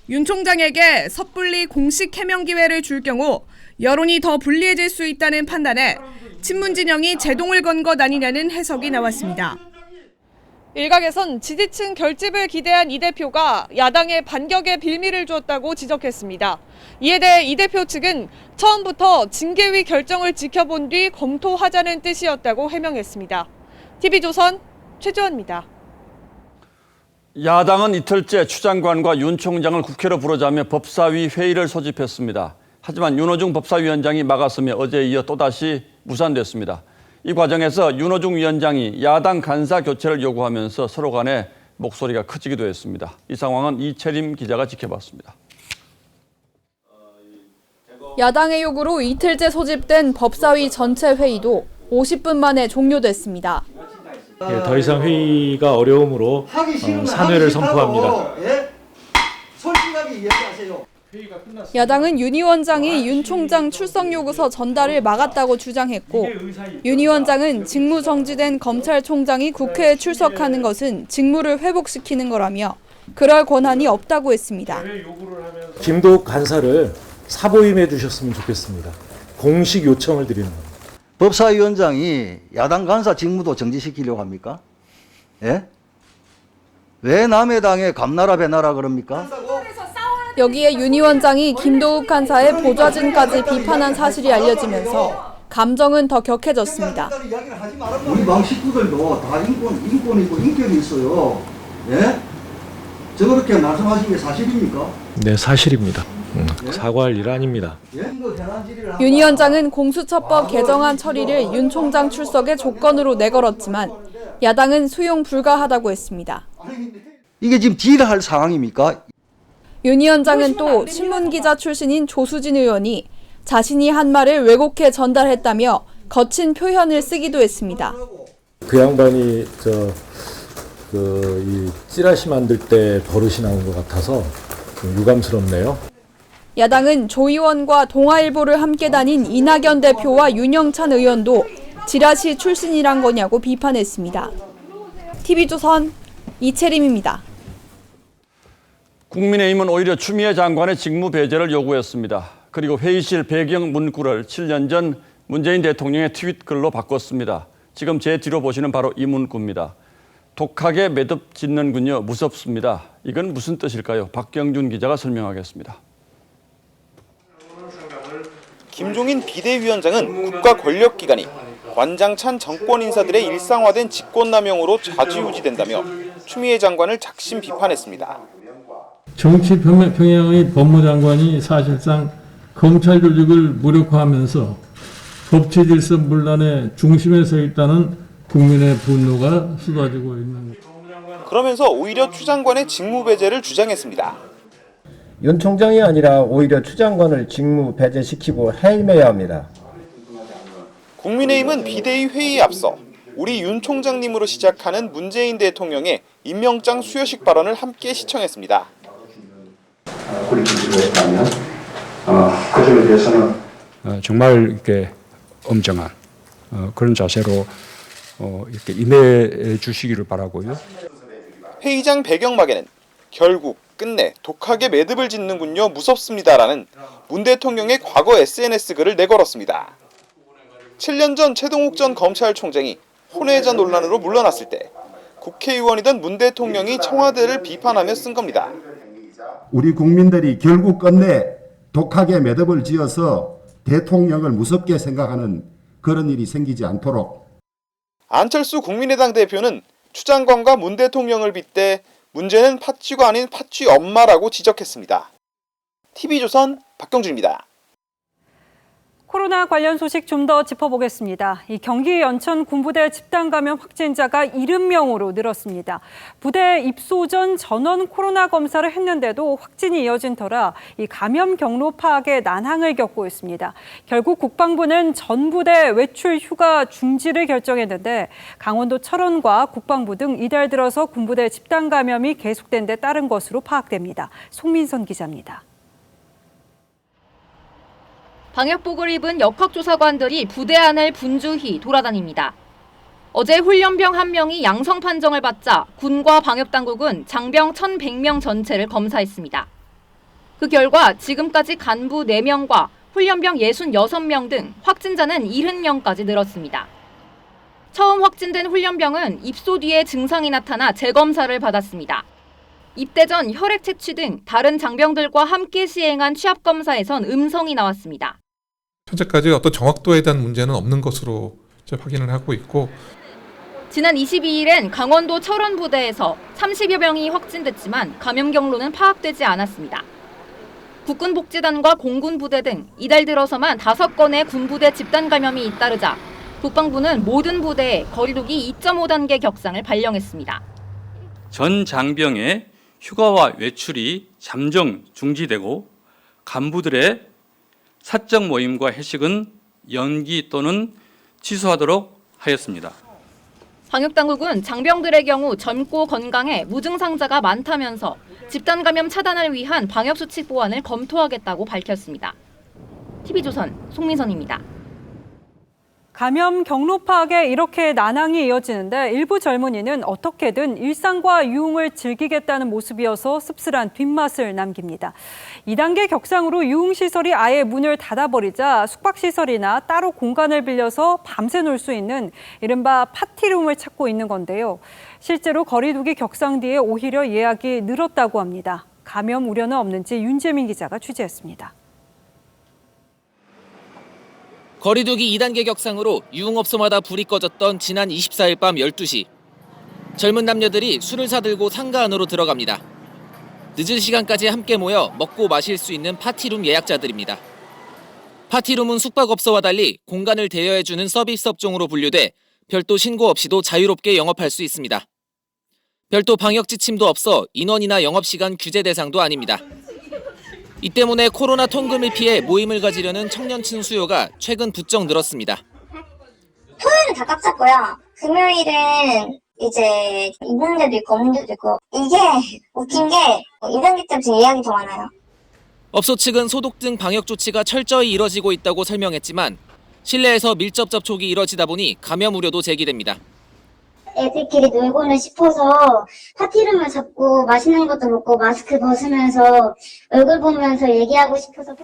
윤 총장에게 섣불리 공식 해명 기회를 줄 경우 여론이 더 불리해질 수 있다는 판단에 친문 진영이 제동을 건 것 아니냐는 해석이 나왔습니다. 일각에선 지지층 결집을 기대한 이 대표가 야당에 반격의 빌미를 주었다고 지적했습니다. 이에 대해 이 대표 측은 처음부터 징계위 결정을 지켜본 뒤 검토하자는 뜻이었다고 해명했습니다. TV조선 최지원입니다. 야당은 이틀째 추 장관과 윤 총장을 국회로 부르자며 법사위 회의를 소집했습니다. 하지만 윤호중 법사위원장이 막았으며 어제에 이어 또다시 무산됐습니다. 이 과정에서 윤호중 위원장이 야당 간사 교체를 요구하면서 서로 간에 목소리가 커지기도 했습니다. 이 상황은 이채림 기자가 지켜봤습니다. 야당의 요구로 이틀째 소집된 법사위 전체 회의도 50분 만에 종료됐습니다. 더 이상 회의가 어려우므로 사퇴를 선포합니다. 솔직하게 이야기하세요. 야당은 윤 위원장이 윤 총장 출석 요구서 전달을 막았다고 주장했고 윤 위원장은 직무 정지된 검찰총장이 국회에 출석하는 것은 직무를 회복시키는 거라며 그럴 권한이 없다고 했습니다. 김도욱 간사를 사보임해 주셨으면 좋겠습니다. 공식 요청을 드리는 겁니다. 법사위원장이 야당 간사 직무도 정지시키려고 합니까? 예? 왜 남의 당에 감나라 배나라 그럽니까? 여기에 윤 위원장이 김도욱 간사의 보좌진까지 비판한 사실이 알려지면서 감정은 더 격해졌습니다. 우리 방 식구들도 다 인권이고 인격이 있어요. 예? 저 그렇게 말씀하신 게 사실입니까? 네, 사실입니다. 사과할 일 아닙니다. 윤 위원장은 공수처법 개정안 처리를 윤 총장 출석의 조건으로 내걸었지만 야당은 수용 불가하다고 했습니다. 이게 지금 딜할 상황입니까? 윤 위원장은 또 신문기자 출신인 조수진 의원이 자신이 한 말을 왜곡해 전달했다며 거친 표현을 쓰기도 했습니다. 그 양반이 이 찌라시 만들 때 버릇이 나온 것 같아서 좀 유감스럽네요. 야당은 조 의원과 동아일보를 함께 다닌 이낙연 대표와 윤영찬 의원도 지라시 출신이란 거냐고 비판했습니다. TV조선 이채림입니다. 국민의힘은 오히려 추미애 장관의 직무 배제를 요구했습니다. 그리고 회의실 배경 문구를 7년 전 문재인 대통령의 트윗글로 바꿨습니다. 지금 제 뒤로 보시는 바로 이 문구입니다. 독하게 매듭 짓는군요. 무섭습니다. 이건 무슨 뜻일까요? 박경준 기자가 설명하겠습니다. 김종인 비대위원장은 국가 권력기관이 관장찬 정권 인사들의 일상화된 직권남용으로 좌지우지된다며 추미애 장관을 작심 비판했습니다. 정치 평양의 법무장관이 사실상 검찰 조직을 무력화하면서 법치 질서 문란의 중심에 서 있다는 국민의 분노가 쏟아지고 있는 겁니다. 그러면서 오히려 추 장관의 직무 배제를 주장했습니다. 윤 총장이 아니라 오히려 추 장관을 직무 배제시키고 해임해야 합니다. 국민의힘은 비대위 회의에 앞서 우리 윤 총장님으로 시작하는 문재인 대통령의 임명장 수여식 발언을 함께 시청했습니다. 우리 기수했다면 그 점에 대해서는 정말 이렇게 엄정한 그런 자세로 이렇게 임해 주시기를 바라고요. 회의장 배경막에는 결국 끝내 독하게 매듭을 짓는군요. 무섭습니다라는 문 대통령의 과거 SNS 글을 내걸었습니다. 7년 전 최동욱 전 검찰총장이 혼외자 논란으로 물러났을 때 국회의원이던 문 대통령이 청와대를 비판하며 쓴 겁니다. 우리 국민들이 결국 끝내 독하게 매듭을 지어서 대통령을 무섭게 생각하는 그런 일이 생기지 않도록. 안철수 국민의당 대표는 추 장관과 문 대통령을 빗대 문제는 팥쥐가 아닌 팥쥐 엄마라고 지적했습니다. TV조선 박경준입니다. 코로나 관련 소식 좀 더 짚어보겠습니다. 이 경기 연천 군부대 집단 감염 확진자가 70명으로 늘었습니다. 부대 입소 전 전원 코로나 검사를 했는데도 확진이 이어진 터라 이 감염 경로 파악에 난항을 겪고 있습니다. 결국 국방부는 전 부대 외출 휴가 중지를 결정했는데 강원도 철원과 국방부 등 이달 들어서 군부대 집단 감염이 계속된 데 따른 것으로 파악됩니다. 송민선 기자입니다. 방역복을 입은 역학조사관들이 부대 안을 분주히 돌아다닙니다. 어제 훈련병 1명이 양성 판정을 받자 군과 방역당국은 장병 1,100명 전체를 검사했습니다. 그 결과 지금까지 간부 4명과 훈련병 66명 등 확진자는 70명까지 늘었습니다. 처음 확진된 훈련병은 입소 뒤에 증상이 나타나 재검사를 받았습니다. 입대 전 혈액 채취 등 다른 장병들과 함께 시행한 취합검사에선 음성이 나왔습니다. 현재까지 어떤 정확도에 대한 문제는 없는 것으로 확인을 하고 있고 지난 22일엔 강원도 철원 부대에서 30여 명이 확진됐지만 감염 경로는 파악되지 않았습니다. 국군복지단과 공군부대 등 이달 들어서만 5건의 군부대 집단 감염이 잇따르자 국방부는 모든 부대에 거리두기 2.5단계 격상을 발령했습니다. 전 장병의 휴가와 외출이 잠정 중지되고 간부들의 사적 모임과 회식은 연기 또는 취소하도록 하였습니다. 방역당국은 장병들의 경우 젊고 건강해 무증상자가 많다면서 집단 감염 차단을 위한 방역수칙 보완을 검토하겠다고 밝혔습니다. TV조선 송민선입니다. 감염 경로 파악에 이렇게 난항이 이어지는데 일부 젊은이는 어떻게든 일상과 유흥을 즐기겠다는 모습이어서 씁쓸한 뒷맛을 남깁니다. 2단계 격상으로 유흥시설이 아예 문을 닫아버리자 숙박시설이나 따로 공간을 빌려서 밤새 놀 수 있는 이른바 파티룸을 찾고 있는 건데요. 실제로 거리두기 격상 뒤에 오히려 예약이 늘었다고 합니다. 감염 우려는 없는지 윤재민 기자가 취재했습니다. 거리두기 2단계 격상으로 유흥업소마다 불이 꺼졌던 지난 24일 밤 12시. 젊은 남녀들이 술을 사들고 상가 안으로 들어갑니다. 늦은 시간까지 함께 모여 먹고 마실 수 있는 파티룸 예약자들입니다. 파티룸은 숙박업소와 달리 공간을 대여해주는 서비스 업종으로 분류돼 별도 신고 없이도 자유롭게 영업할 수 있습니다. 별도 방역 지침도 없어 인원이나 영업시간 규제 대상도 아닙니다. 이 때문에 코로나 통금을 피해 모임을 가지려는 청년층 수요가 최근 부쩍 늘었습니다. 토요일은 다 꽉 찼고요. 금요일은 이제 있는 데도 있고 없는 데도 있고, 이게 웃긴 게 인상객점 예약이 더 많아요. 업소 측은 소독 등 방역 조치가 철저히 이뤄지고 있다고 설명했지만 실내에서 밀접 접촉이 이뤄지다 보니 감염 우려도 제기됩니다. 애들끼리 놀고는 싶어서 파티룸을 잡고 맛있는 것도 먹고 마스크 벗으면서 얼굴 보면서 얘기하고 싶어서.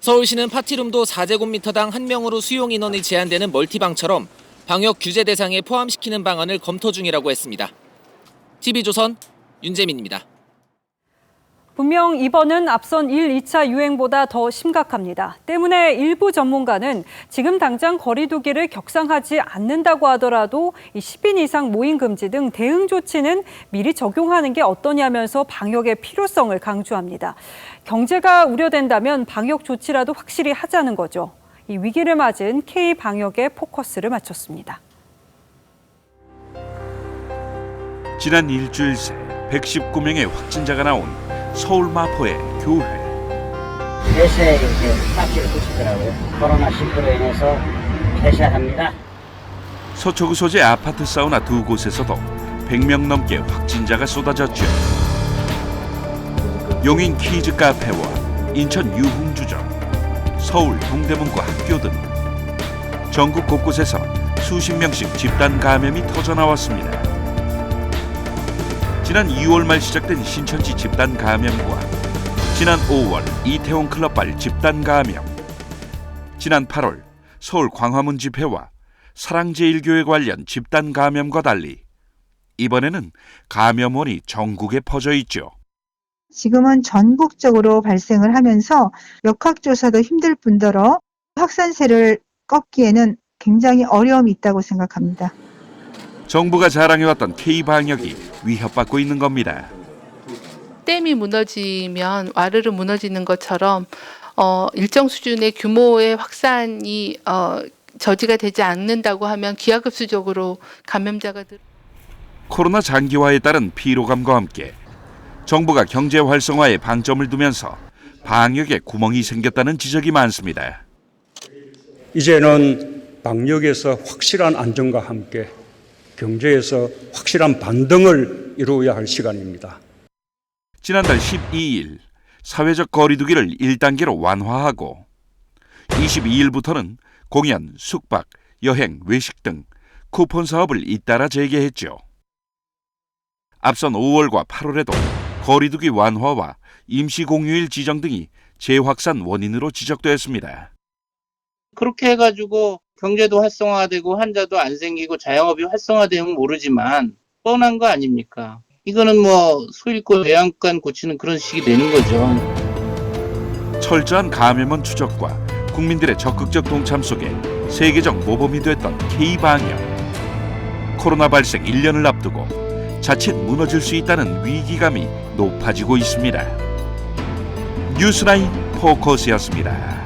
서울시는 파티룸도 4제곱미터당 1명으로 수용 인원이 제한되는 멀티방처럼 방역 규제 대상에 포함시키는 방안을 검토 중이라고 했습니다. TV조선 윤재민입니다. 분명 이번은 앞선 1, 2차 유행보다 더 심각합니다. 때문에 일부 전문가는 지금 당장 거리 두기를 격상하지 않는다고 하더라도 10인 이상 모임 금지 등 대응 조치는 미리 적용하는 게 어떠냐면서 방역의 필요성을 강조합니다. 경제가 우려된다면 방역 조치라도 확실히 하자는 거죠. 이 위기를 맞은 K방역에 포커스를 맞췄습니다. 지난 일주일 새 119명의 확진자가 나온 서울 마포의 교회. 회사에 이제 파티를 붙이더라고요. 코로나19로 인해서 폐쇄합니다. 서초구 소재 아파트 사우나 두 곳에서도 100명 넘게 확진자가 쏟아졌죠. 용인 키즈 카페와 인천 유흥주점, 서울 동대문구 학교 등 전국 곳곳에서 수십 명씩 집단 감염이 터져나왔습니다. 지난 2월 말 시작된 신천지 집단 감염과 지난 5월 이태원 클럽발 집단 감염, 지난 8월 서울 광화문 집회와 사랑제일교회 관련 집단 감염과 달리 이번에는 감염원이 전국에 퍼져 있죠. 지금은 전국적으로 발생을 하면서 역학조사도 힘들 뿐더러 확산세를 꺾기에는 굉장히 어려움이 있다고 생각합니다. 정부가 자랑해왔던 K방역이 위협받고 있는 겁니다. 댐이 무너지면 와르르 무너지는 것처럼 일정 수준의 규모의 확산이 저지가 되지 않는다고 하면 기하급수적으로 감염자가 코로나 장기화에 따른 피로감과 함께 정부가 경제 활성화에 방점을 두면서 방역에 구멍이 생겼다는 지적이 많습니다. 이제는 방역에서 확실한 안정과 함께 경제에서 확실한 반등을 이루어야 할 시간입니다. 지난달 12일 사회적 거리두기를 1단계로 완화하고 22일부터는 공연, 숙박, 여행, 외식 등 쿠폰 사업을 잇따라 재개했죠. 앞선 5월과 8월에도 거리두기 완화와 임시 공휴일 지정 등이 재확산 원인으로 지적됐습니다. 그렇게 해가지고 경제도 활성화되고 환자도 안 생기고 자영업이 활성화되면 모르지만 뻔한 거 아닙니까? 이거는 뭐 소잃고 외양간 고치는 그런 식이 되는 거죠. 철저한 감염원 추적과 국민들의 적극적 동참 속에 세계적 모범이 됐던 K방역. 코로나 발생 1년을 앞두고 자칫 무너질 수 있다는 위기감이 높아지고 있습니다. 뉴스라인 포커스였습니다.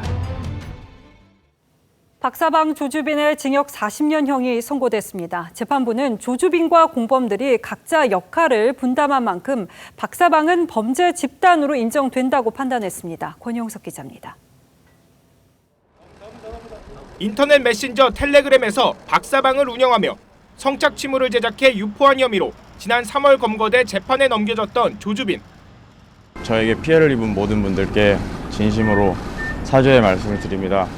박사방 조주빈의 징역 40년형이 선고됐습니다. 재판부는 조주빈과 공범들이 각자 역할을 분담한 만큼 박사방은 범죄 집단으로 인정된다고 판단했습니다. 권영석 기자입니다. 인터넷 메신저 텔레그램에서 박사방을 운영하며 성착취물을 제작해 유포한 혐의로 지난 3월 검거돼 재판에 넘겨졌던 조주빈. 저에게 피해를 입은 모든 분들께 진심으로 사죄의 말씀을 드립니다.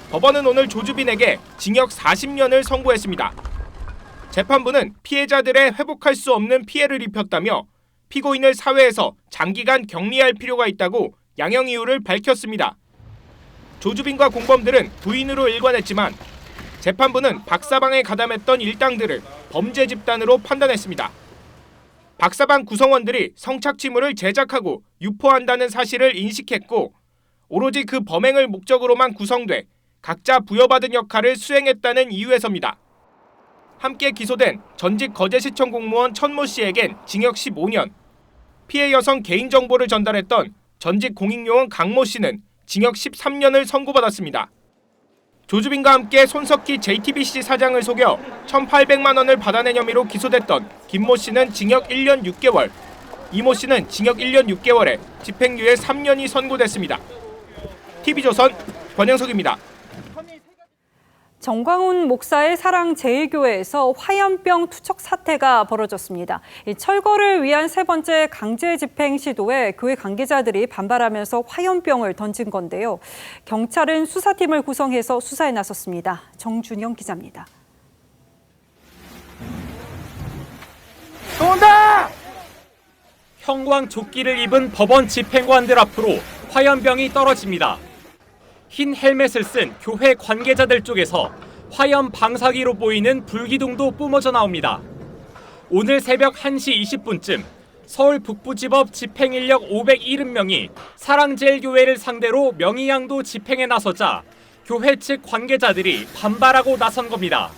법원은 오늘 조주빈에게 징역 40년을 선고했습니다. 재판부는 피해자들의 회복할 수 없는 피해를 입혔다며 피고인을 사회에서 장기간 격리할 필요가 있다고 양형 이유를 밝혔습니다. 조주빈과 공범들은 부인으로 일관했지만 재판부는 박사방에 가담했던 일당들을 범죄 집단으로 판단했습니다. 박사방 구성원들이 성착취물을 제작하고 유포한다는 사실을 인식했고 오로지 그 범행을 목적으로만 구성돼 각자 부여받은 역할을 수행했다는 이유에서입니다. 함께 기소된 전직 거제시청 공무원 천모 씨에겐 징역 15년, 피해 여성 개인정보를 전달했던 전직 공익요원 강모 씨는 징역 13년을 선고받았습니다. 조주빈과 함께 손석희 JTBC 사장을 속여 1,800만 원을 받아낸 혐의로 기소됐던 김모 씨는 징역 1년 6개월, 이모 씨는 징역 1년 6개월에 집행유예 3년이 선고됐습니다. TV조선 권영석입니다. 정광훈 목사의 사랑제일교회에서 화염병 투척 사태가 벌어졌습니다. 이 철거를 위한 세 번째 강제 집행 시도에 교회 관계자들이 반발하면서 화염병을 던진 건데요. 경찰은 수사팀을 구성해서 수사에 나섰습니다. 정준영 기자입니다. 쏜다! 형광조끼를 입은 법원 집행관들 앞으로 화염병이 떨어집니다. 흰 헬멧을 쓴 교회 관계자들 쪽에서 화염 방사기로 보이는 불기둥도 뿜어져 나옵니다. 오늘 새벽 1시 20분쯤 서울 북부지법 집행인력 570명이 사랑제일교회를 상대로 명의양도 집행에 나서자 교회 측 관계자들이 반발하고 나선 겁니다.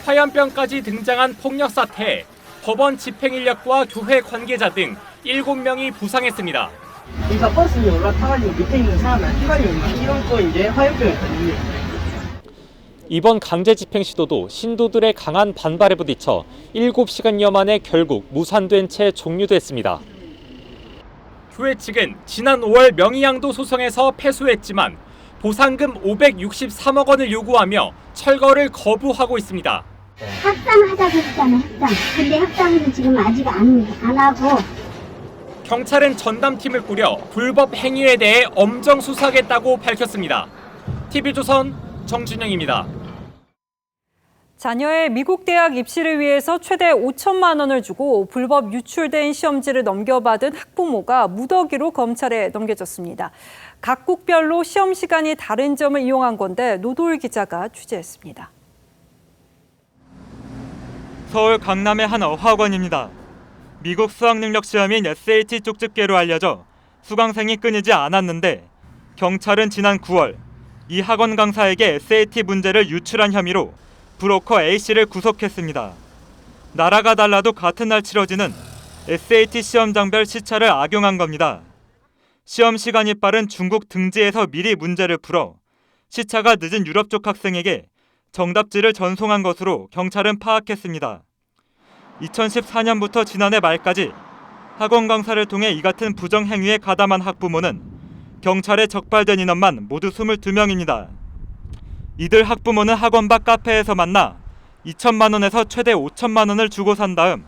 화염병까지 등장한 폭력 사태에 법원 집행인력과 교회 관계자 등 7명이 부상했습니다. 그러니까 버스에 올라타가지고 밑에 있는 사람한테 휘갈리면 이러고 이제 화염병을 던집니다. 이번 강제 집행 시도도 신도들의 강한 반발에 부딪혀 7시간여 만에 결국 무산된 채 종료됐습니다. 교회 측은 지난 5월 명의양도 소송에서 패소했지만 보상금 563억 원을 요구하며 철거를 거부하고 있습니다. 합산하자고 했잖아, 합산. 근데 합산은 지금 아직 안 하고. 경찰은 전담팀을 꾸려 불법 행위에 대해 엄정 수사하겠다고 밝혔습니다. TV조선 정준영입니다. 자녀의 미국 대학 입시를 위해서 최대 5천만 원을 주고 불법 유출된 시험지를 넘겨받은 학부모가 무더기로 검찰에 넘겨졌습니다. 각 국별로 시험 시간이 다른 점을 이용한 건데 노도일 기자가 취재했습니다. 서울 강남의 한 어학원입니다. 미국 수학능력 시험인 SAT 쪽집게로 알려져 수강생이 끊이지 않았는데 경찰은 지난 9월 이 학원 강사에게 SAT 문제를 유출한 혐의로 브로커 A씨를 구속했습니다. 나라가 달라도 같은 날 치러지는 SAT 시험장별 시차를 악용한 겁니다. 시험 시간이 빠른 중국 등지에서 미리 문제를 풀어 시차가 늦은 유럽 쪽 학생에게 정답지를 전송한 것으로 경찰은 파악했습니다. 2014년부터 지난해 말까지 학원 강사를 통해 이 같은 부정행위에 가담한 학부모는 경찰에 적발된 인원만 모두 22명입니다. 이들 학부모는 학원 밖 카페에서 만나 2천만 원에서 최대 5천만 원을 주고 산 다음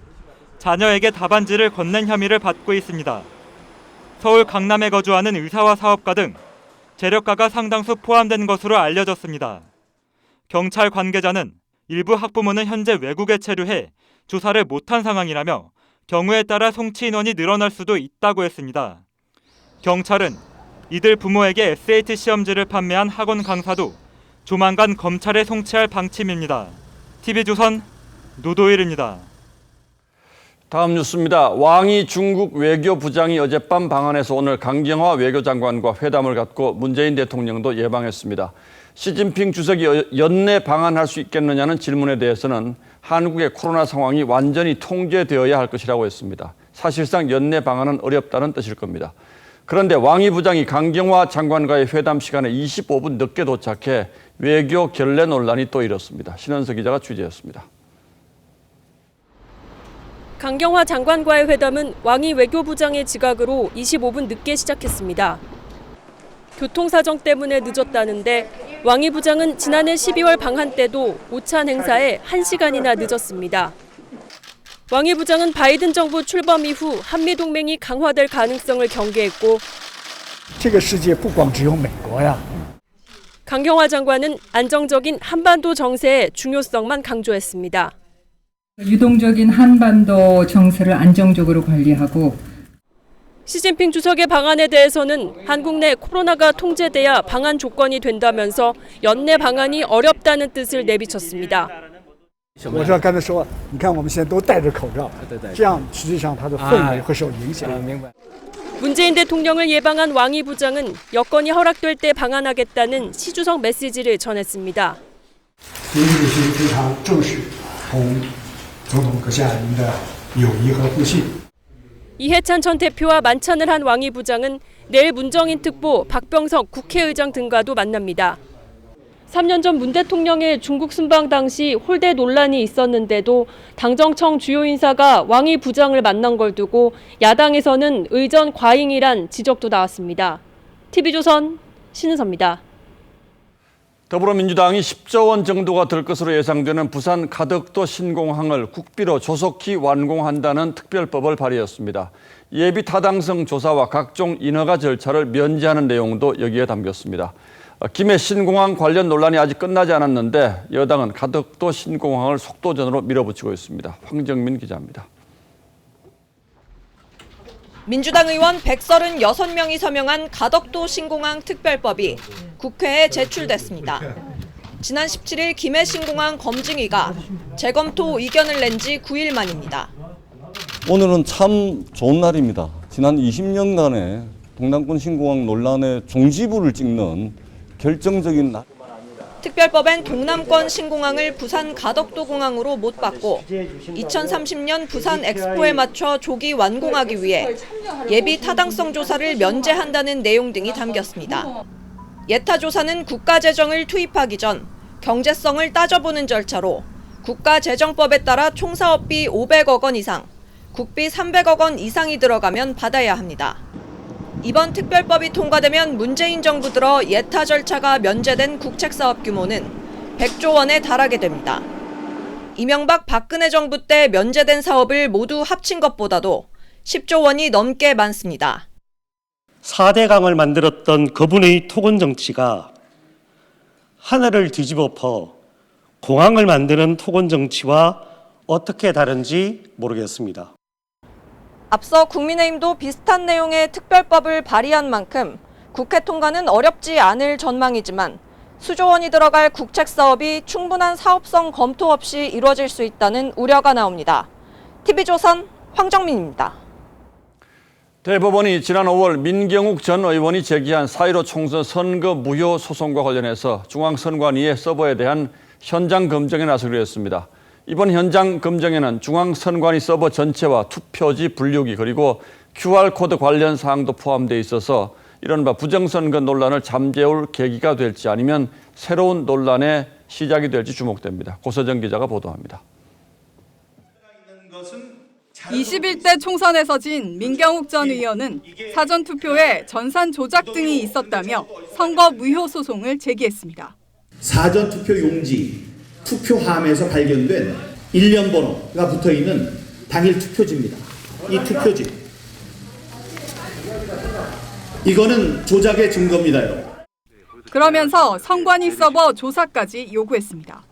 자녀에게 답안지를 건넨 혐의를 받고 있습니다. 서울 강남에 거주하는 의사와 사업가 등 재력가가 상당수 포함된 것으로 알려졌습니다. 경찰 관계자는 일부 학부모는 현재 외국에 체류해 조사를 못한 상황이라며 경우에 따라 송치 인원이 늘어날 수도 있다고 했습니다. 경찰은 이들 부모에게 SAT 시험지를 판매한 학원 강사도 조만간 검찰에 송치할 방침입니다. TV조선 노도일입니다. 다음 뉴스입니다. 왕이 중국 외교부장이 어젯밤 방한해서 오늘 강경화 외교장관과 회담을 갖고 문재인 대통령도 예방했습니다. 시진핑 주석이 연내 방한할 수 있겠느냐는 질문에 대해서는 한국의 코로나 상황이 완전히 통제되어야 할 것이라고 했습니다. 사실상 연내 방한은 어렵다는 뜻일 겁니다. 그런데 왕이 부장이 강경화 장관과의 회담 시간에 25분 늦게 도착해 외교 결례 논란이 또 일었습니다. 신원석 기자가 취재했습니다. 강경화 장관과의 회담은 왕이 외교부장의 지각으로 25분 늦게 시작했습니다. 교통사정 때문에 늦었다는데 왕이 부장은 지난해 12월 방한 때도 오찬 행사에 1시간이나 늦었습니다. 왕이 부장은 바이든 정부 출범 이후 한미동맹이 강화될 가능성을 경계했고 강경화 장관은 안정적인 한반도 정세의 중요성만 강조했습니다. 유동적인 한반도 정세를 안정적으로 관리하고 시진핑 주석의 방안에 대해서는 한국 내 코로나가 통제돼야 방한 조건이 된다면서 연내 방안이 어렵다는 뜻을 내비쳤습니다. 문재인 대통령을 예방한 왕이 부장은 여건이 허락될 때 방한하겠다는 시주석 메시지를 전했습니다. 이해찬 전 대표와 만찬을 한 왕이 부장은 내일 문정인 특보 박병석 국회의장 등과도 만납니다. 3년 전 문 대통령의 중국 순방 당시 홀대 논란이 있었는데도 당정청 주요 인사가 왕이 부장을 만난 걸 두고 야당에서는 의전 과잉이란 지적도 나왔습니다. TV조선 신은서입니다. 더불어민주당이 10조 원 정도가 들 것으로 예상되는 부산 가덕도 신공항을 국비로 조속히 완공한다는 특별법을 발의했습니다. 예비 타당성 조사와 각종 인허가 절차를 면제하는 내용도 여기에 담겼습니다. 김해 신공항 관련 논란이 아직 끝나지 않았는데 여당은 가덕도 신공항을 속도전으로 밀어붙이고 있습니다. 황정민 기자입니다. 민주당 의원 136명이 서명한 가덕도 신공항 특별법이 국회에 제출됐습니다. 지난 17일 김해 신공항 검증위가 재검토 의견을 낸 지 9일 만입니다. 오늘은 참 좋은 날입니다. 지난 20년간의 동남권 신공항 논란의 종지부를 찍는 결정적인 날. 특별법엔 동남권 신공항을 부산 가덕도 공항으로 못 받고 2030년 부산 엑스포에 맞춰 조기 완공하기 위해 예비 타당성 조사를 면제한다는 내용 등이 담겼습니다. 예타 조사는 국가재정을 투입하기 전 경제성을 따져보는 절차로 국가재정법에 따라 총 사업비 500억 원 이상, 국비 300억 원 이상이 들어가면 받아야 합니다. 이번 특별법이 통과되면 문재인 정부 들어 예타 절차가 면제된 국책사업 규모는 100조 원에 달하게 됩니다. 이명박 박근혜 정부 때 면제된 사업을 모두 합친 것보다도 10조 원이 넘게 많습니다. 4대강을 만들었던 그분의 토건 정치가 하늘을 뒤집어 퍼 공항을 만드는 토건 정치와 어떻게 다른지 모르겠습니다. 앞서 국민의힘도 비슷한 내용의 특별법을 발의한 만큼 국회 통과는 어렵지 않을 전망이지만 수조 원이 들어갈 국책 사업이 충분한 사업성 검토 없이 이루어질 수 있다는 우려가 나옵니다. TV조선 황정민입니다. 대법원이 지난 5월 민경욱 전 의원이 제기한 4.15 총선 선거 무효 소송과 관련해서 중앙선관위의 서버에 대한 현장 검증에 나서기로 했습니다. 이번 현장 검증에는 중앙선관위 서버 전체와 투표지 분류기 그리고 QR코드 관련 사항도 포함되어 있어서 이른바 부정선거 논란을 잠재울 계기가 될지 아니면 새로운 논란의 시작이 될지 주목됩니다. 고서정 기자가 보도합니다. 21대 총선에서 진 민경욱 전 의원은 사전투표에 전산 조작 등이 있었다며 선거 무효 소송을 제기했습니다. 사전투표 용지, 투표함에서 발견된 일련 번호가 붙어있는 당일 투표지입니다. 이 투표지. 이거는 조작의 증거입니다, 여러분. 그러면서 선관위 서버 조사까지 요구했습니다.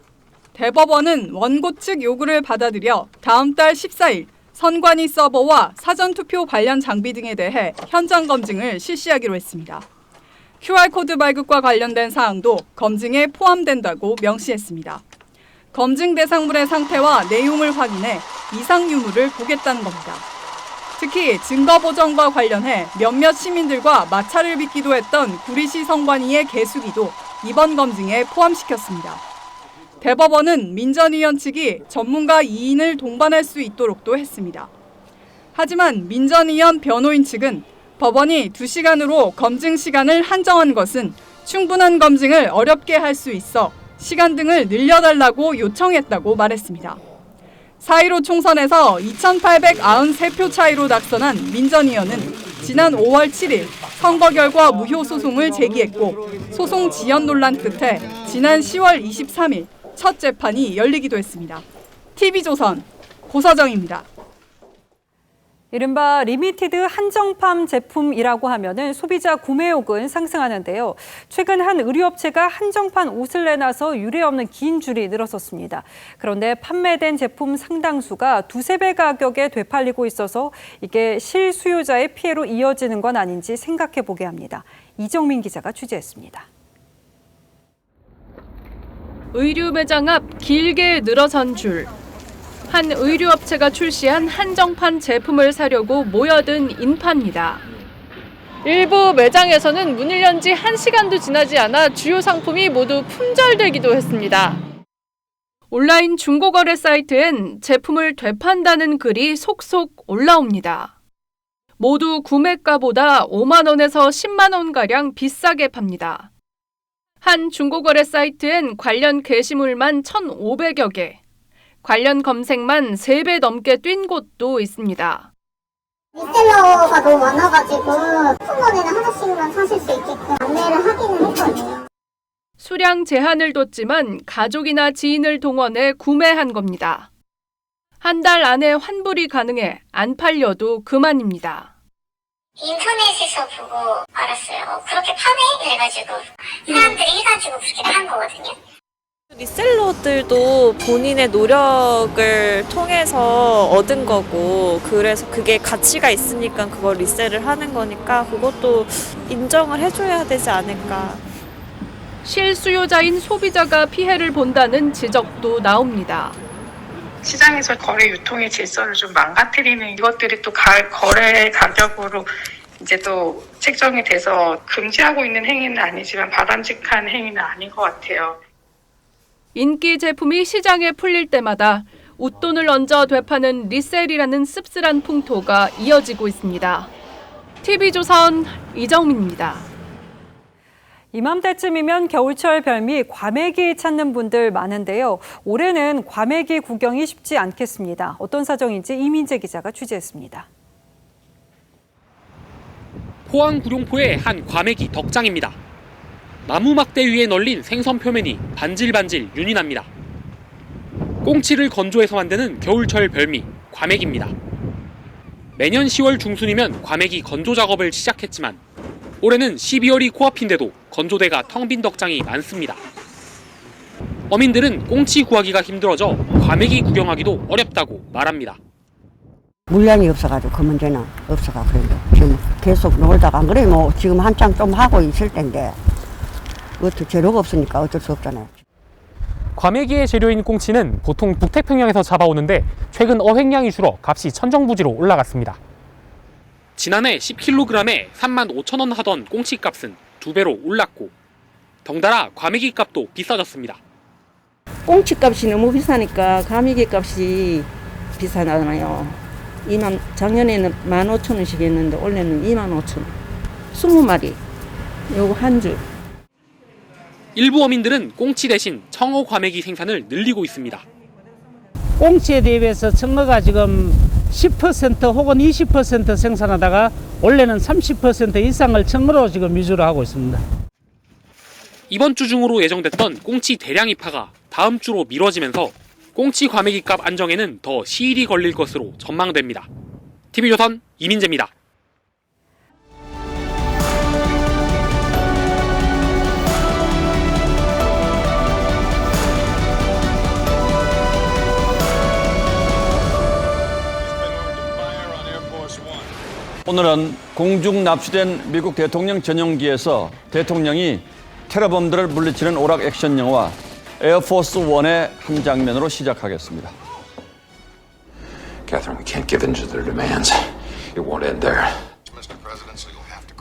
대법원은 원고 측 요구를 받아들여 다음 달 14일 선관위 서버와 사전투표 관련 장비 등에 대해 현장 검증을 실시하기로 했습니다. QR코드 발급과 관련된 사항도 검증에 포함된다고 명시했습니다. 검증 대상물의 상태와 내용을 확인해 이상 유무를 보겠다는 겁니다. 특히 증거 보전과 관련해 몇몇 시민들과 마찰을 빚기도 했던 구리시 선관위의 개수기도 이번 검증에 포함시켰습니다. 대법원은 민 전 의원 측이 전문가 2인을 동반할 수 있도록도 했습니다. 하지만 민 전 의원 변호인 측은 법원이 2시간으로 검증 시간을 한정한 것은 충분한 검증을 어렵게 할 수 있어 시간 등을 늘려달라고 요청했다고 말했습니다. 4.15 총선에서 2,893표 차이로 낙선한 민 전 의원은 지난 5월 7일 선거 결과 무효 소송을 제기했고 소송 지연 논란 끝에 지난 10월 23일 첫 재판이 열리기도 했습니다. TV조선 고서정입니다. 이른바 리미티드 한정판 제품이라고 하면은 소비자 구매욕은 상승하는데요. 최근 한 의류업체가 한정판 옷을 내놔서 유례없는 긴 줄이 늘었었습니다. 그런데 판매된 제품 상당수가 2~3배 가격에 되팔리고 있어서 이게 실수요자의 피해로 이어지는 건 아닌지 생각해 보게 합니다. 이정민 기자가 취재했습니다. 의류 매장 앞 길게 늘어선 줄. 한 의류업체가 출시한 한정판 제품을 사려고 모여든 인파입니다. 일부 매장에서는 문을 연 지 1시간도 지나지 않아 주요 상품이 모두 품절되기도 했습니다. 온라인 중고거래 사이트엔 제품을 되판다는 글이 속속 올라옵니다. 모두 구매가보다 5만 원에서 10만 원가량 비싸게 팝니다. 한 중고거래 사이트엔 관련 게시물만 1,500여 개, 관련 검색만 3배 넘게 뛴 곳도 있습니다. 리셀러가 너무 많아가지고 한 번에는 하나씩만 사실 수 있게끔 안내를 하기는 했거든요. 수량 제한을 뒀지만 가족이나 지인을 동원해 구매한 겁니다. 한 달 안에 환불이 가능해 안 팔려도 그만입니다. 인터넷에서 보고 알았어요. 그렇게 판매? 해가지고 사람들이 해가지고 그렇게 한 거거든요. 리셀러들도 본인의 노력을 통해서 얻은 거고, 그래서 그게 가치가 있으니까 그걸 리셀을 하는 거니까 그것도 인정을 해줘야 되지 않을까. 실수요자인 소비자가 피해를 본다는 지적도 나옵니다. 시장에서 거래 유통의 질서를 좀 망가뜨리는 이것들이 또 거래 가격으로 이제 또 책정이 돼서 금지하고 있는 행위는 아니지만 바람직한 행위는 아닌 것 같아요. 인기 제품이 시장에 풀릴 때마다 웃돈을 얹어 되파는 리셀이라는 씁쓸한 풍토가 이어지고 있습니다. TV조선 이정민입니다. 이맘때쯤이면 겨울철 별미 과메기 찾는 분들 많은데요. 올해는 과메기 구경이 쉽지 않겠습니다. 어떤 사정인지 이민재 기자가 취재했습니다. 포항 구룡포의 한 과메기 덕장입니다. 나무 막대 위에 널린 생선 표면이 반질반질 윤이 납니다. 꽁치를 건조해서 만드는 겨울철 별미 과메기입니다. 매년 10월 중순이면 과메기 건조 작업을 시작했지만 올해는 12월이 코앞인데도 건조대가 텅 빈 덕장이 많습니다. 어민들은 꽁치 구하기가 힘들어져 과메기 구경하기도 어렵다고 말합니다. 물량이 없어가지고 그 문제는 없어가 그래도 지금 계속 놀다가 안 그래 뭐 지금 한창 좀 하고 있을 텐데 어떻게 재료가 없으니까 어쩔 수 없잖아요. 과메기의 재료인 꽁치는 보통 북태평양에서 잡아오는데 최근 어획량이 줄어 값이 천정부지로 올라갔습니다. 지난해 10kg에 35,000원 하던 꽁치 값은 2배로 올랐고 덩달아 과메기 값도 비싸졌습니다. 꽁치 값이 너무 비싸니까 과메기 값이 비싸잖아요. 작년에는 15,000원씩 했는데 올해는 25,000원. 20마리, 요거 한 줄. 일부 어민들은 꽁치 대신 청어 과메기 생산을 늘리고 있습니다. 꽁치에 대비해서 청어가 지금 10% 혹은 20% 생산하다가 원래는 30% 이상을 청어로 지금 위주로 하고 있습니다. 이번 주 중으로 예정됐던 꽁치 대량 입하가 다음 주로 미뤄지면서 꽁치 과메기 값 안정에는 더 시일이 걸릴 것으로 전망됩니다. TV조선 이민재입니다. 오늘은 공중 납치된 미국 대통령 전용기에서 대통령이 테러범들을 물리치는 오락 액션 영화 에어포스 1의 한 장면으로 시작하겠습니다. Catherine, we can't give in to their demands. It won't end there.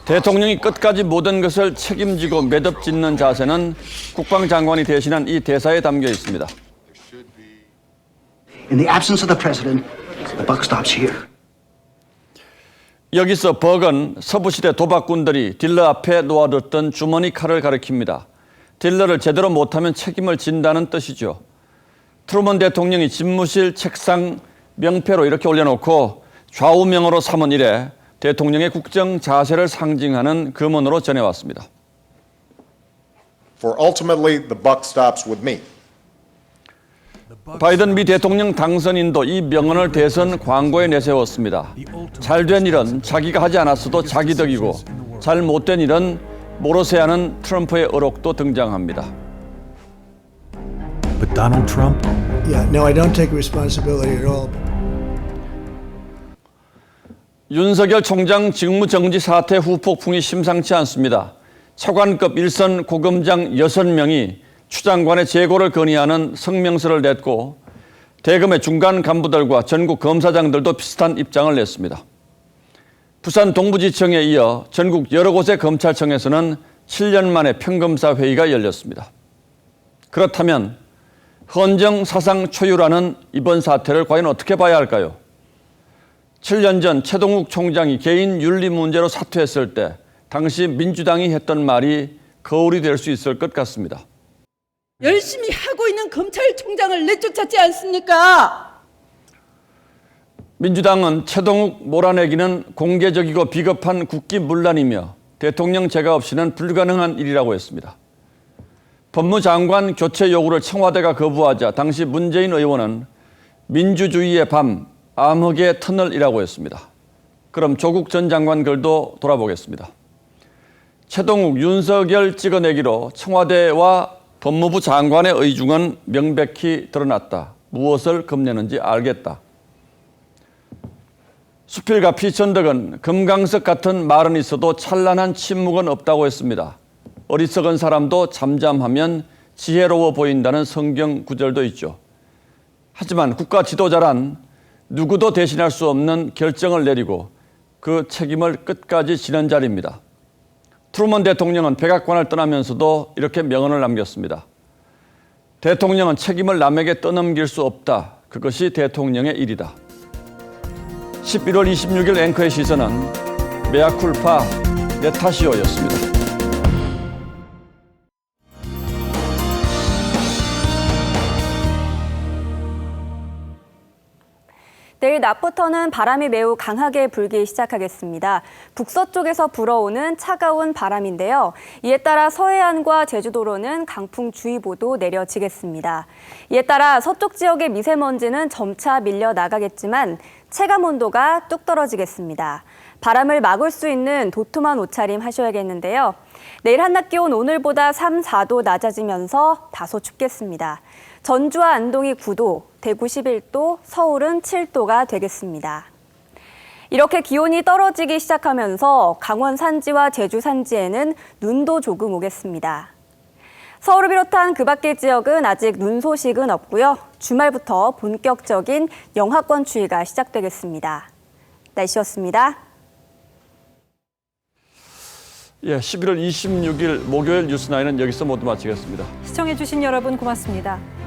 대통령이 끝까지 모든 것을 책임지고 매듭짓는 자세는 국방장관이 대신한 이 대사에 담겨 있습니다. In the absence of the president, the buck stops here. 여기서 벅은 서부시대 도박꾼들이 딜러 앞에 놓아뒀던 주머니 칼을 가리킵니다. 딜러를 제대로 못하면 책임을 진다는 뜻이죠. 트루먼 대통령이 집무실 책상 명패로 이렇게 올려놓고 좌우명으로 삼은 이래 대통령의 국정 자세를 상징하는 금언으로 전해왔습니다. For ultimately the buck stops with me. 바이든 미 대통령 당선인도 이 명언을 대선 광고에 내세웠습니다. 잘된 일은 자기가 하지 않았어도 자기 덕이고 잘 못된 일은 모르쇠 하는 트럼프의 어록도 등장합니다. But Donald Trump? Yeah, no, I don't take responsibility at all. 윤석열 총장 직무정지 사태 후폭풍이 심상치 않습니다. 차관급 일선 고검장 6명이 추 장관의 재고를 건의하는 성명서를 냈고 대검의 중간 간부들과 전국 검사장들도 비슷한 입장을 냈습니다. 부산 동부지청에 이어 전국 여러 곳의 검찰청에서는 7년 만에 평검사 회의가 열렸습니다. 그렇다면 헌정 사상 초유라는 이번 사태를 과연 어떻게 봐야 할까요? 7년 전 최동욱 총장이 개인 윤리 문제로 사퇴했을 때 당시 민주당이 했던 말이 거울이 될 수 있을 것 같습니다. 열심히 하고 있는 검찰총장을 내쫓았지 않습니까? 민주당은 최동욱 몰아내기는 공개적이고 비겁한 국기문란이며 대통령 제가 없이는 불가능한 일이라고 했습니다. 법무장관 교체 요구를 청와대가 거부하자 당시 문재인 의원은 민주주의의 밤, 암흑의 터널이라고 했습니다. 그럼 조국 전 장관 글도 돌아보겠습니다. 최동욱, 윤석열 찍어내기로 청와대와 법무부 장관의 의중은 명백히 드러났다. 무엇을 겁내는지 알겠다. 수필가 피천덕은 금강석 같은 말은 있어도 찬란한 침묵은 없다고 했습니다. 어리석은 사람도 잠잠하면 지혜로워 보인다는 성경 구절도 있죠. 하지만 국가 지도자란 누구도 대신할 수 없는 결정을 내리고 그 책임을 끝까지 지는 자리입니다. 트루먼 대통령은 백악관을 떠나면서도 이렇게 명언을 남겼습니다. 대통령은 책임을 남에게 떠넘길 수 없다. 그것이 대통령의 일이다. 11월 26일 앵커의 시선은 메아쿨파 내 탓이오였습니다. 내일 낮부터는 바람이 매우 강하게 불기 시작하겠습니다. 북서쪽에서 불어오는 차가운 바람인데요. 이에 따라 서해안과 제주도로는 강풍주의보도 내려지겠습니다. 이에 따라 서쪽 지역의 미세먼지는 점차 밀려 나가겠지만 체감온도가 뚝 떨어지겠습니다. 바람을 막을 수 있는 도톰한 옷차림 하셔야겠는데요. 내일 한낮 기온 오늘보다 3, 4도 낮아지면서 다소 춥겠습니다. 전주와 안동이 9도, 대구 11도, 서울은 7도가 되겠습니다. 이렇게 기온이 떨어지기 시작하면서 강원 산지와 제주 산지에는 눈도 조금 오겠습니다. 서울을 비롯한 그 밖의 지역은 아직 눈 소식은 없고요. 주말부터 본격적인 영하권 추위가 시작되겠습니다. 날씨였습니다. 11월 26일 목요일 뉴스9는 여기서 모두 마치겠습니다. 시청해주신 여러분 고맙습니다.